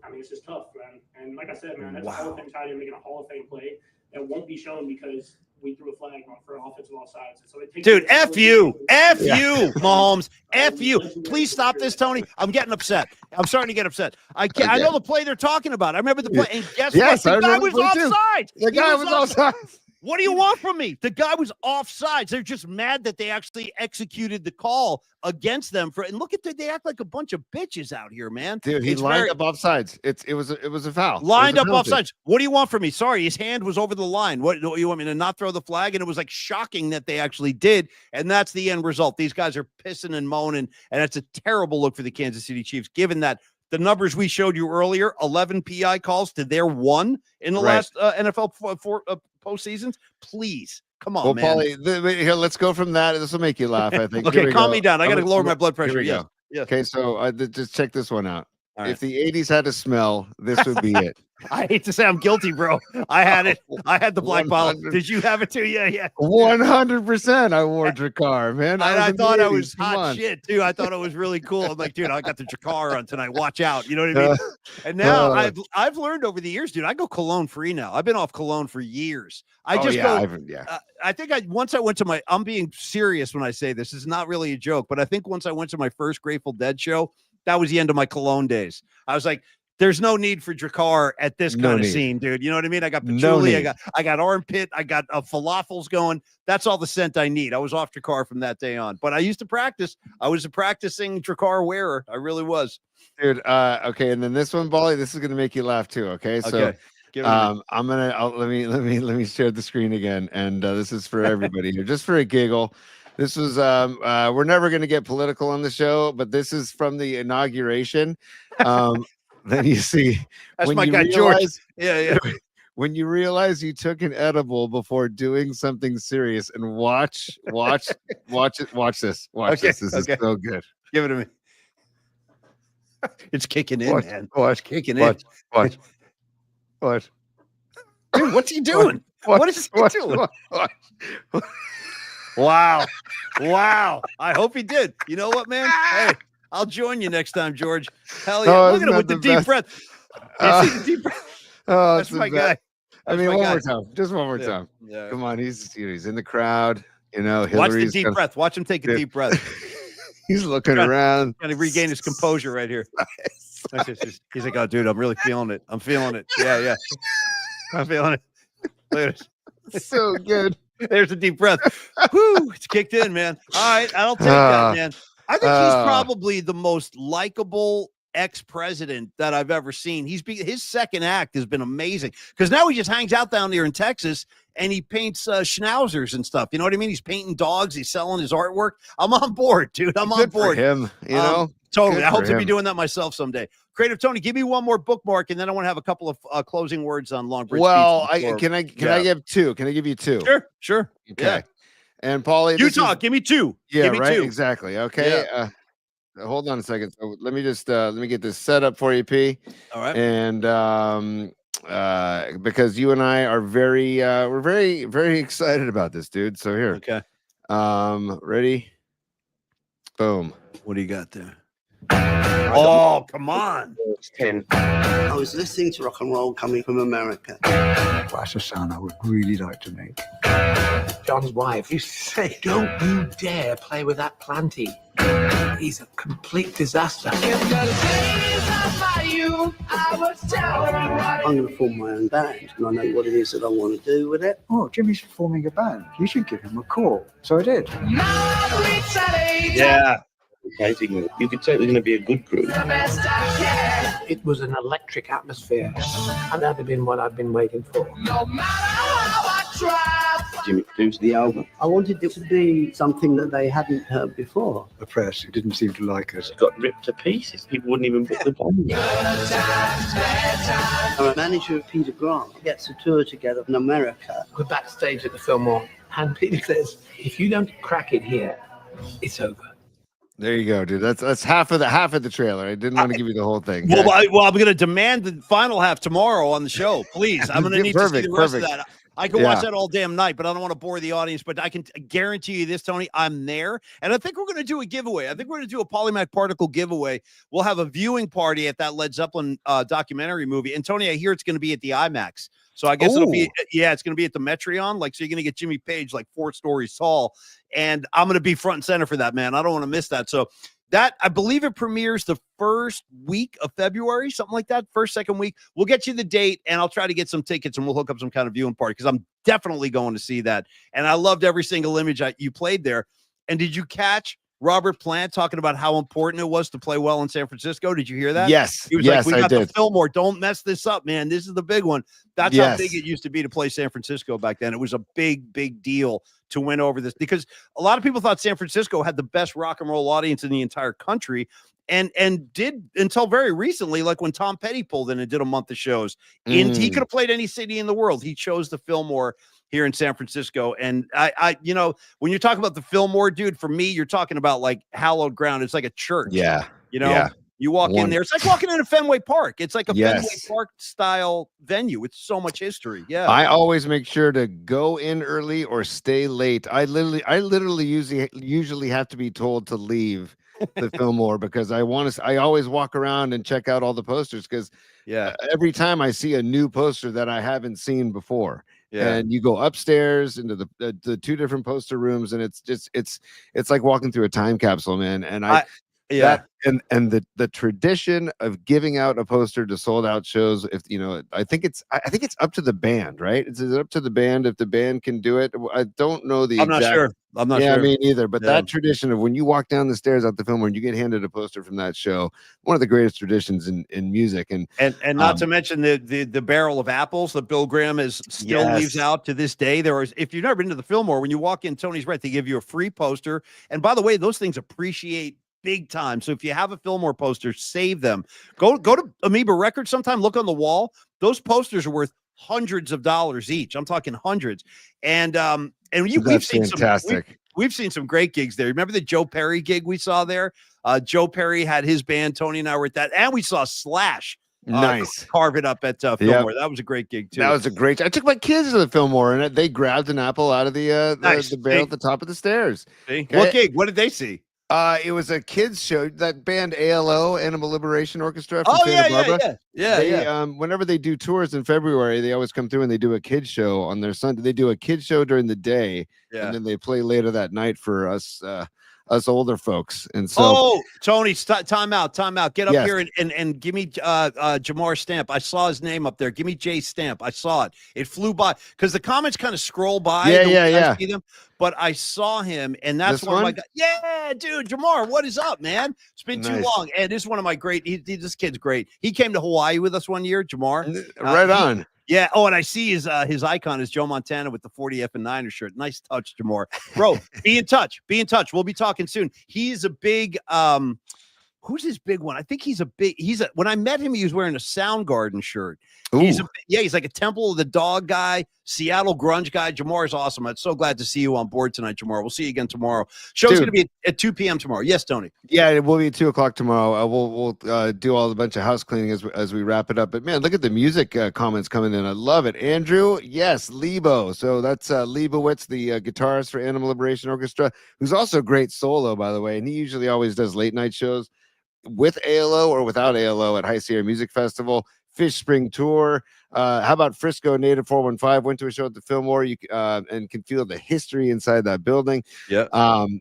I mean, it's just tough, man. And like I said, man, that's a Hall of Fame tight end making a Hall of Fame play that won't be shown because we threw a flag on for offensive offsides. And so it takes Dude, F you, Mahomes, F you. Please stop this, Tony. I'm getting upset. I'm starting to get upset. I can't. I know the play they're talking about. I remember the play. And guess what? The guy was offside. The guy was offside. What do you want from me? The guy was offsides. They're just mad that they actually executed the call against them and look at they act like a bunch of bitches out here, man. Dude, he lined up offsides. It was a foul. Lined up offsides. What do you want from me? Sorry, his hand was over the line. What you want me to not throw the flag? And it was like shocking that they actually did. And that's the end result. These guys are pissing and moaning, and it's a terrible look for the Kansas City Chiefs, given that the numbers we showed you earlier, 11 PI calls to their 1 in the last NFL postseasons. Please, come on, man. Paulie, here, let's go from that. This will make you laugh, I think. Okay, calm me down. I got to lower my blood pressure. Yes. Okay, so just check this one out. All if the 80s had a smell, this would be it. I hate to say I'm guilty, bro. I had it. I had the black bottle. Did you have it too? Yeah. 100%. I wore Drakkar, man. I thought I was hot shit too. I thought it was really cool. I'm like, dude, I got the Drakkar on tonight. Watch out. You know what I mean? And now I've learned over the years, dude. I go cologne free now. I've been off cologne for years. I think once I went to my. I'm being serious when I say this. It's not really a joke, but I think once I went to my first Grateful Dead show, that was the end of my cologne days. I was like, there's no need for Drakkar at this kind of scene, dude. You know what I mean? I got patchouli, I got armpit, I got falafels going. That's all the scent I need. I was off Drakkar from that day on. But I used to practice. I was a practicing Drakkar wearer. I really was. Dude, okay, and then this one, Paulie, this is gonna make you laugh too. Okay. So let me share the screen again. And this is for everybody here, just for a giggle. This was we're never gonna get political on the show, but this is from the inauguration. Then you see that's my guy George. Yeah. When you realize you took an edible before doing something serious, and watch this. Watch this. This is so good. Give it to me. It's kicking in, man. Watch, kicking in. Watch. Dude, what's he doing? What is he doing? Wow. I hope he did. You know what, man? Hey, I'll join you next time, George. Hell yeah. Look at him with the deep breath. You see the deep breath? That's my guy. I mean, one more time. Just one more time. Yeah. Come on. He's in the crowd. You know, watch the deep breath. Watch him take a deep breath. He's looking around. Trying to regain his composure right here. He's like, oh, dude, I'm really feeling it. I'm feeling it. Yeah. I'm feeling it. Look at this. So good. There's a deep breath. Whoo, it's kicked in, man. All right, I'll take that, man. I think he's probably the most likable ex-president that I've ever seen. His second act has been amazing because now he just hangs out down there in Texas and he paints schnauzers and stuff. You know what I mean? He's painting dogs. He's selling his artwork. I'm on board, dude. I'm on board. For him, you know, totally. I hope to be doing that myself someday. Creative Tony, give me one more bookmark, and then I want to have a couple of closing words on Longbridge. Well, can I give two? Can I give you two? Sure. Okay. Yeah. And Paulie, give me two. Yeah, give me right. two. Exactly. Okay. Yeah. Hold on a second. So let me just let me get this set up for you, P. All right. And because you and I are we're very, very excited about this, dude. So here. Okay. Ready? Boom. What do you got there? Oh, come on. 10. I was listening to rock and roll coming from America. That's a sound I would really like to make. John's wife used to say, don't you dare play with that planty. He's a complete disaster. I'm going to form my own band, and I know what it is that I want to do with it. Oh, Jimmy's forming a band. You should give him a call. So I did. Yeah. You could say we're going to be a good group. It was an electric atmosphere, and that had been what I've been waiting for. Jimmy produced the album. I wanted it to be something that they hadn't heard before. The press, who didn't seem to like us. It got ripped to pieces. People wouldn't even book the venue. I'm a manager of Peter Grant. Gets a tour together in America. We're backstage at the Fillmore, and Peter says, if you don't crack it here, it's over. There you go, dude. That's half of the trailer. I didn't want to give you the whole thing. Well, I'm going to demand the final half tomorrow on the show. Please, I'm going to need to see the rest of that. I can watch that all damn night, but I don't want to bore the audience. But I can guarantee you this, Tony, I'm there. And I think we're going to do a giveaway. I think we're going to do a Polymac particle giveaway. We'll have a viewing party at that Led Zeppelin documentary movie. And Tony, I hear it's going to be at the IMAX. So I guess it'll be, it's going to be at the Metreon. Like, so you're going to get Jimmy Page like 4 stories tall. And I'm going to be front and center for that, man. I don't want to miss that. So that, I believe it premieres the first week of February, something like that. First, second week. We'll get you the date, and I'll try to get some tickets, and we'll hook up some kind of viewing party because I'm definitely going to see that. And I loved every single image you played there. And did you catch Robert Plant talking about how important it was to play well in San Francisco? Did you hear that? Yes. He was like, we got the Fillmore. Don't mess this up, man. This is the big one. That's how big it used to be to play San Francisco back then. It was a big, big deal to win over this because a lot of people thought San Francisco had the best rock and roll audience in the entire country. And did until very recently, like when Tom Petty pulled in and did a month of shows. And he could have played any city in the world. He chose the Fillmore here in San Francisco. And I you know, when you're talking about the Fillmore, dude, for me, you're talking about like hallowed ground. It's like a church. Yeah. You know, you walk in there. It's like walking into Fenway Park. It's like a Fenway Park style venue. It's so much history. Yeah. I always make sure to go in early or stay late. I literally usually have to be told to leave the Fillmore because I always walk around and check out all the posters because every time I see a new poster that I haven't seen before. Yeah. And you go upstairs into the 2 different poster rooms, and it's like walking through a time capsule, man. And and the tradition of giving out a poster to sold out shows, if you know, I think it's up to the band, right? Is it up to the band if the band can do it? I don't know the. I'm not sure. I'm not sure. Yeah, me neither. But that tradition of when you walk down the stairs out the Fillmore and you get handed a poster from that show, one of the greatest traditions in music. And not to mention the barrel of apples that Bill Graham still leaves out to this day. If you've never been to the Fillmore, when you walk in, Tony's right, they give you a free poster. And by the way, those things appreciate big time. So if you have a Fillmore poster, save them. Go to Amoeba Records sometime, look on the wall. Those posters are worth hundreds of dollars each. I'm talking hundreds. And we've seen fantastic. We've seen some great gigs there. Remember the Joe Perry gig we saw there? Joe Perry had his band. Tony and I were at that, and we saw Slash. Carve it up at Fillmore. That was a great gig too. That was a great. I took my kids to the Fillmore, and they grabbed an apple out of the barrel at the top of the stairs. See? What gig? What did they see? It was a kids show. That band ALO, Animal Liberation Orchestra from Santa Barbara. Yeah. Whenever they do tours in February, they always come through and they do a kids show on their Sunday. They do a kids show during the day, and then they play later that night for us older folks. And so, Tony, time out. Get up here and give me Jamar Stamp. I saw his name up there. Give me Jay Stamp. I saw it. It flew by because the comments kind of scroll by. I see them. But I saw him, and that's one of my guys. Yeah, dude, Jamar, what is up, man? It's been too long. And this is one of my great. This kid's great. He came to Hawaii with us one year, Jamar. Right on. Yeah. Oh, and I see his icon is Joe Montana with the 40F and Niners shirt. Nice touch, Jamar. Bro, be in touch. We'll be talking soon. He's a big who's his big one? I think when I met him, he was wearing a Soundgarden shirt. He's like a Temple of the Dog guy, Seattle grunge guy. Jamar is awesome. I'm so glad to see you on board tonight, Jamar. We'll see you again tomorrow. Show's going to be at 2 p.m. tomorrow. Yes, Tony. Yeah, it will be at 2:00 tomorrow. We'll do a bunch of house cleaning as we wrap it up. But man, look at the music comments coming in. I love it. Andrew, yes, Lebo. So that's Leibowitz, the guitarist for Animal Liberation Orchestra, who's also a great solo, by the way. And he usually always does late night shows with ALO or without ALO at High Sierra Music Festival. Fish Spring Tour. How about Frisco Native 415? Went to a show at the Fillmore. You and can feel the history inside that building. Yeah. Don't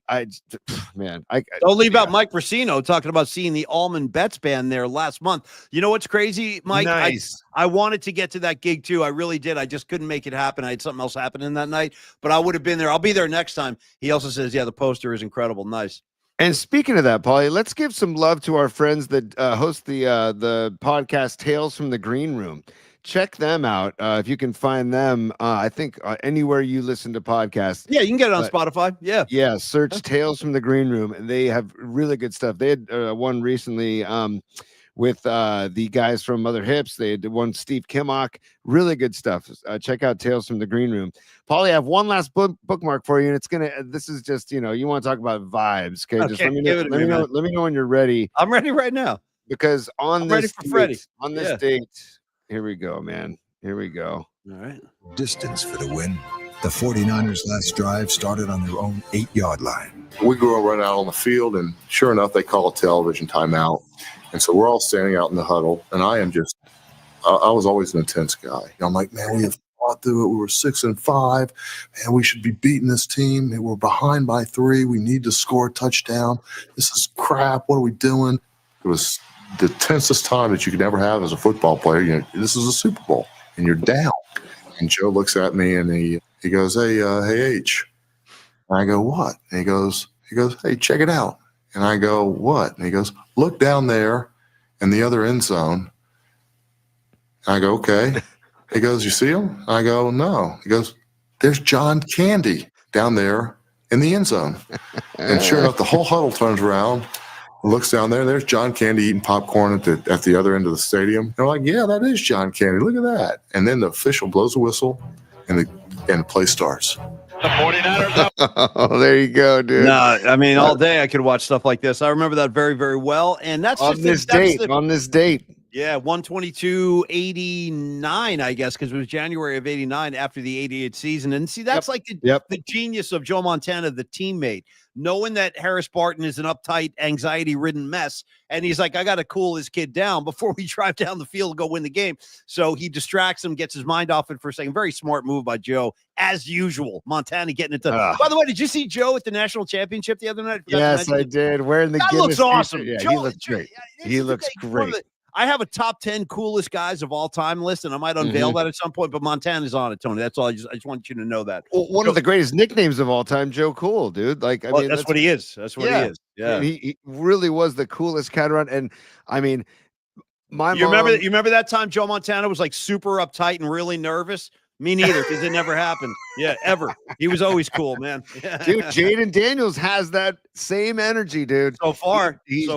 leave out Mike Racino talking about seeing the Allman Betts band there last month. You know what's crazy, Mike? Nice. I wanted to get to that gig too. I really did. I just couldn't make it happen. I had something else happening that night, but I would have been there. I'll be there next time. He also says, yeah, the poster is incredible. Nice. And speaking of that, Paulie, let's give some love to our friends that host the podcast Tales from the Green Room. Check them out if you can find them. I think anywhere you listen to podcasts. Yeah, you can get it on Spotify. Yeah, search Tales from the Green Room, and they have really good stuff. They had one recently with the guys from Mother Hips. They had one Steve Kimmock. Really good stuff. Check out Tales from the Green Room. Paulie, I have one last bookmark for you, and it's gonna. This is just you want to talk about vibes. Okay, just let me know. Let me know when you're ready. I'm ready right now. Because on this date, date, here we go, man. Here we go. All right. Distance for the win. The 49ers' last drive started on their own 8-yard line. We go run out on the field, and sure enough, they call a television timeout. And so we're all standing out in the huddle, and I was always an intense guy. I'm like, man, we have fought through it. We were 6-5, and we should be beating this team. And we're behind by 3. We need to score a touchdown. This is crap. What are we doing? It was the tensest time that you could ever have as a football player. This is a Super Bowl, and you're down. And Joe looks at me, and he goes, hey, H. And I go, what? And he goes, hey, check it out. And I go, what? And he goes, look down there in the other end zone. And I go, okay. He goes, you see him? I go, no. He goes, there's John Candy down there in the end zone. And sure enough, the whole huddle turns around, looks down there. There's John Candy eating popcorn at the other end of the stadium. And we're like, yeah, that is John Candy. Look at that. And then the official blows a whistle, and the play starts. The 49ers. Oh, there you go, dude. No, I mean, all day I could watch stuff like this. I remember that very, very well. And that's on this date. Yeah, 122-89, I guess, because it was January of 89 after the 88 season. And see, that's like the genius of Joe Montana, the teammate, knowing that Harris Barton is an uptight, anxiety-ridden mess. And he's like, I got to cool this kid down before we drive down the field and go win the game. So he distracts him, gets his mind off it for a second. Very smart move by Joe, as usual. Montana getting it done. By the way, did you see Joe at the national championship the other night? Yes, I did. Wearing the That Guinness looks awesome. Yeah, Joe, he looks great. He looks great. I have a top 10 coolest guys of all time list, and I might unveil that at some point, but Montana's on it, Tony. That's all. I just want you to know that. Well, one of the greatest nicknames of all time, Joe Cool, dude. Like, I mean, that's what he is. That's what he is. Yeah. He really was the coolest cat around. And I mean, you remember that time Joe Montana was like super uptight and really nervous? Me neither, because it never happened. Yeah, ever. He was always cool, man. Dude, Jaden Daniels has that same energy, dude. So far. He's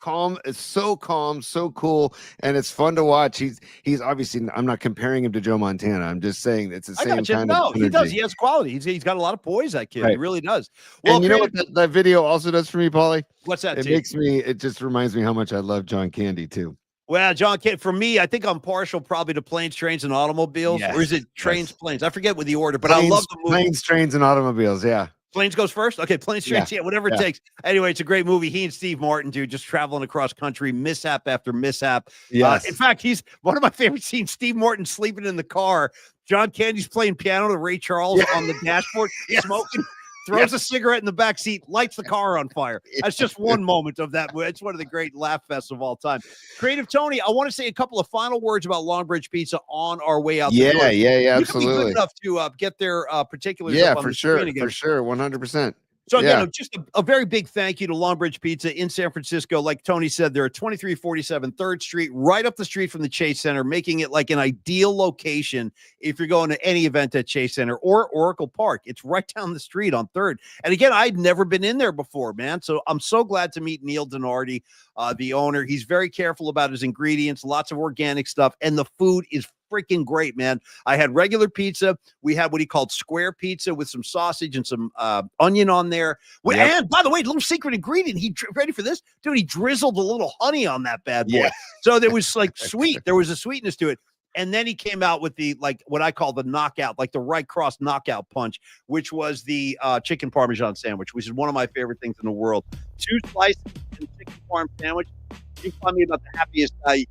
calm. It's so calm, so cool, and it's fun to watch. He's obviously, I'm not comparing him to Joe Montana. I'm just saying it's the same kind of energy. He does. He has quality. He's got a lot of poise, that kid. Right. He really does. Well, and you know what that video also does for me, Paulie? What's that? It just reminds me how much I love John Candy too. Well, John, for me, I think I'm partial probably to planes, trains, and automobiles. Yes, or is it trains, planes? I forget what the order, but I love the movie. Planes, trains, and automobies, yeah. Planes goes first? Okay, planes, trains, whatever it takes. Anyway, it's a great movie. He and Steve Martin, dude, just traveling across country, mishap after mishap. Yes. In fact, he's one of my favorite scenes, Steve Martin sleeping in the car. John Candy's playing piano to Ray Charles on the dashboard, smoking. Throws a cigarette in the back seat, lights the car on fire. That's just one moment of that. It's one of the great laugh fests of all time. Creative Tony, I want to say a couple of final words about Longbridge Pizza on our way out. Yeah, absolutely. You can be good enough to get their particulars. Yeah, up on for the sure, screen again. for sure, 100%. So again, just a very big thank you to Longbridge Pizza in San Francisco. Like Tony said, they're at 2347 3rd Street, right up the street from the Chase Center, making it like an ideal location if you're going to any event at Chase Center or Oracle Park. It's right down the street on 3rd. And again, I'd never been in there before, man. So I'm so glad to meet Neil Denardi, the owner. He's very careful about his ingredients, lots of organic stuff, and the food is freaking great, man. I had regular pizza. We had what he called square pizza with some sausage and some onion on there. And by the way, little secret ingredient. Ready for this? Dude, he drizzled a little honey on that bad boy. Yeah. So there was like sweet. There was a sweetness to it. And then he came out with the, like, what I call the knockout, like the right cross knockout punch, which was the chicken Parmesan sandwich, which is one of my favorite things in the world. 2 slices of chicken Parm sandwich. You find me about the happiest guy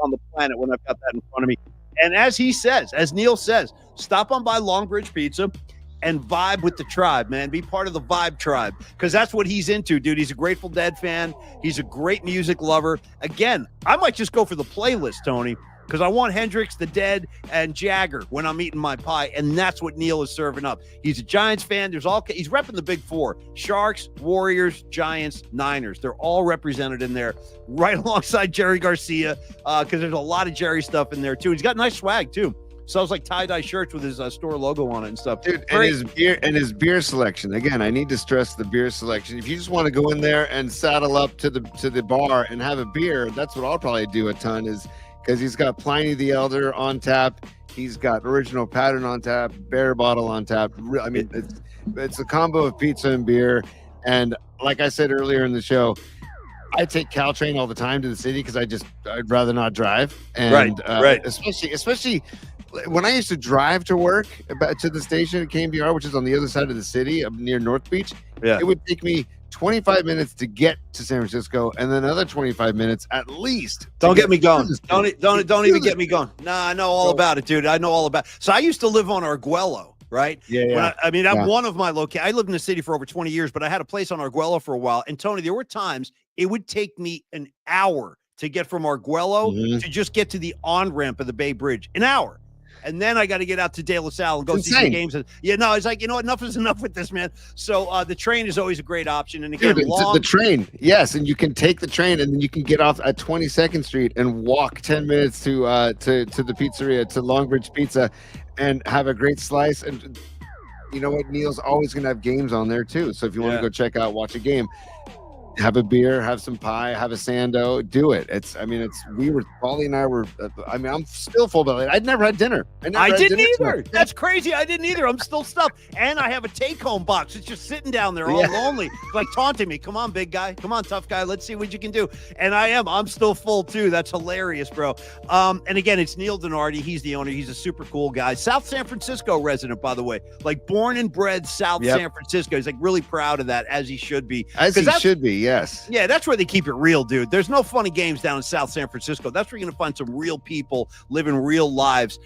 on the planet when I've got that in front of me. And as Neil says, stop on by Longbridge Pizza and vibe with the tribe, man. Be part of the vibe tribe, because that's what he's into, dude. He's a Grateful Dead fan. He's a great music lover. Again, I might just go for the playlist, Tony. because I want Hendrix, the Dead, and Jagger when I'm eating my pie, and that's what Neil is serving up. He's a Giants fan. He's repping the Big Four: Sharks, Warriors, Giants, Niners. They're all represented in there, right alongside Jerry Garcia, because there's a lot of Jerry stuff in there too. He's got nice swag too. Sells like tie-dye shirts with his store logo on it and stuff. Dude, and his beer selection. Again, I need to stress the beer selection. If you just want to go in there and saddle up to the bar and have a beer, that's what I'll probably do a ton, is because he's got Pliny the Elder on tap. He's got Original Pattern on tap, Bear Bottle on tap. I mean, it's a combo of pizza and beer. And like I said earlier in the show, I take Caltrain all the time to the city because I'd rather not drive. And right. Especially when I used to drive to work to the station at KMBR, which is on the other side of the city, up near North Beach, it would take me 25 minutes to get to San Francisco, and then another 25 minutes at least. Don't get me going. Don't even get me going. Nah, I know all about it, dude. I know all about it. So I used to live on Arguello, right? Yeah. I'm one of my locations. I lived in the city for over 20 years, but I had a place on Arguello for a while. And Tony, there were times it would take me an hour to get from Arguello to just get to the on-ramp of the Bay Bridge. An hour. And then I got to get out to De La Salle and go see some games. It's like, enough is enough with this, man. So the train is always a great option. And again, the train, yes, and you can take the train and then you can get off at 22nd Street and walk 10 minutes to the pizzeria, to Longbridge Pizza, and have a great slice. And you know what? Neil's always going to have games on there too. So if you want to go check out, watch a game, have a beer, have some pie, have a sando, do it. Paulie and I were, I'm still full belly. I'd never had dinner. I didn't either. That's crazy. I didn't either. I'm still stuffed. And I have a take-home box. It's just sitting down there all lonely, like taunting me. Come on, big guy. Come on, tough guy. Let's see what you can do. And I'm still full too. That's hilarious, bro. And again, it's Neil Denardi. He's the owner. He's a super cool guy. South San Francisco resident, by the way, like born and bred South San Francisco. He's like really proud of that, as he should be. As he should be. Yes. Yeah, that's where they keep it real, dude. There's no funny games down in South San Francisco. That's where you're going to find some real people living real lives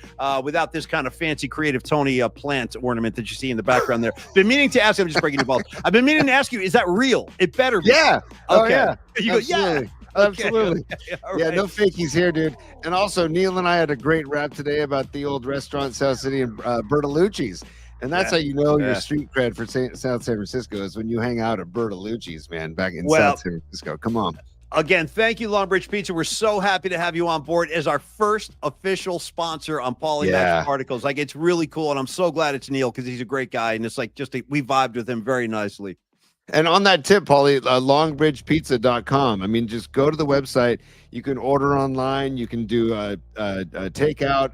without this kind of fancy Creative Tony plant ornament that you see in the background there. Been meaning to ask you, I'm just breaking your balls. I've been meaning to ask you, is that real? It better be. Yeah. Okay. Oh, yeah. You go, yeah. Absolutely. Okay. No fakies here, dude. And also, Neil and I had a great rap today about the old restaurant South City and Bertolucci's. And that's how you know your street cred for South San Francisco is when you hang out at Bertolucci's, man, back in South San Francisco. Come on. Again, thank you, Longbridge Pizza. We're so happy to have you on board as our first official sponsor on Paulie Max Particles. Like, it's really cool, and I'm so glad it's Neil because he's a great guy, and it's like we vibed with him very nicely. And on that tip, Paulie, longbridgepizza.com. I mean, just go to the website. You can order online. You can do takeout,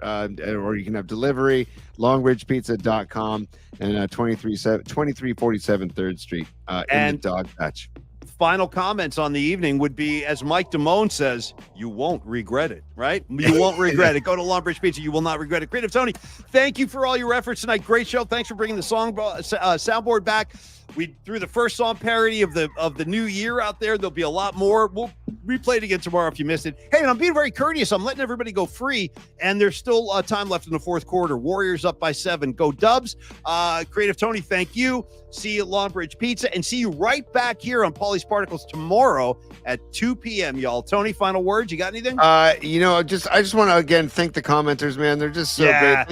or you can have delivery. Longbridgepizza.com and 2347 3rd Street in the Dog Patch. Final comments on the evening would be, as Mike Damone says, you won't regret it, right? You won't regret it. Go to Longbridge Pizza. You will not regret it. Creative Tony, thank you for all your efforts tonight. Great show. Thanks for bringing the soundboard back. We threw the first song parody of the new year out there. There'll be a lot more. We'll replay it again tomorrow if you missed it. Hey, and I'm being very courteous. I'm letting everybody go free, and there's still time left in the fourth quarter. Warriors up by 7. Go Dubs. Creative Tony, thank you. See you at Longbridge Pizza, and see you right back here on Paulie's Particles tomorrow at 2 p.m., y'all. Tony, final words? You got anything? I just want to again thank the commenters, man. They're just so great.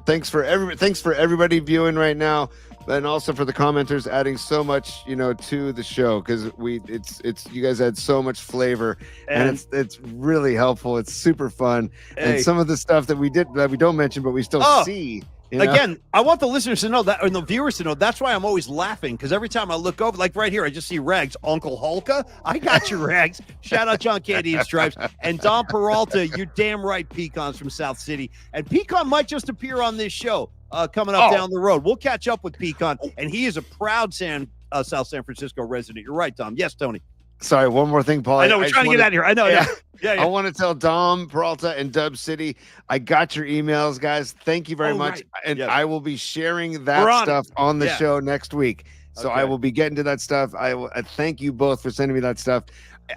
Thanks for everybody viewing right now. And also for the commenters adding so much, to the show, because it's you guys add so much flavor, and it's really helpful. It's super fun, and some of the stuff that we don't mention, but we still see. Again, I want the listeners to know that, and the viewers to know, that's why I'm always laughing, because every time I look over, like right here, I just see Rags, Uncle Hulka. I got you, Rags. Shout out John Candy and Stripes. And Don Peralta, you're damn right, Pecan's from South City. And Pecan might just appear on this show coming up down the road. We'll catch up with Pecan, and he is a proud South San Francisco resident. You're right, Tom. Yes, Tony. Sorry, one more thing, Paul. I know, we're trying to get out of here. I know. Yeah. I want to tell Dom Peralta and Dub City, I got your emails, guys. Thank you very much. Right. And I will be sharing that stuff on the show next week. So I will be getting to that stuff. I thank you both for sending me that stuff.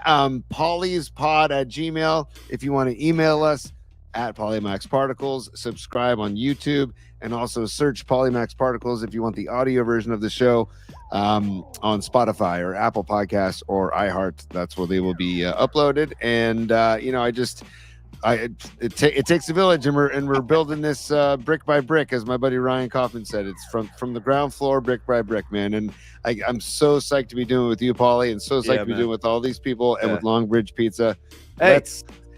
PauliesPod@gmail. If you want to email us at Polymax Particles, subscribe on YouTube, and also search Polymax Particles if you want the audio version of the show on Spotify or Apple Podcasts or iHeart. That's where they will be uploaded. And it takes a village, and we're building this brick by brick, as my buddy Ryan Kaufman said. It's from the ground floor, brick by brick, man. And I'm so psyched to be doing it with you, Paulie, and so psyched to be doing it with all these people and with Longbridge Pizza. Hey.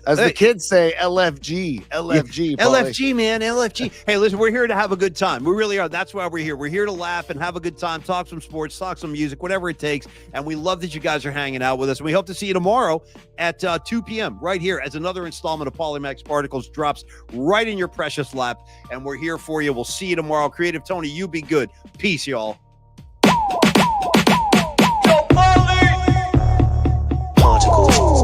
As the kids say, LFG, LFG, LFG, man, LFG. Hey, listen, we're here to have a good time. We really are. That's why we're here. We're here to laugh and have a good time, talk some sports, talk some music, whatever it takes. And we love that you guys are hanging out with us. And we hope to see you tomorrow at 2 p.m. right here as another installment of Polymax Particles drops right in your precious lap. And we're here for you. We'll see you tomorrow. Creative Tony, you be good. Peace, y'all. Particles.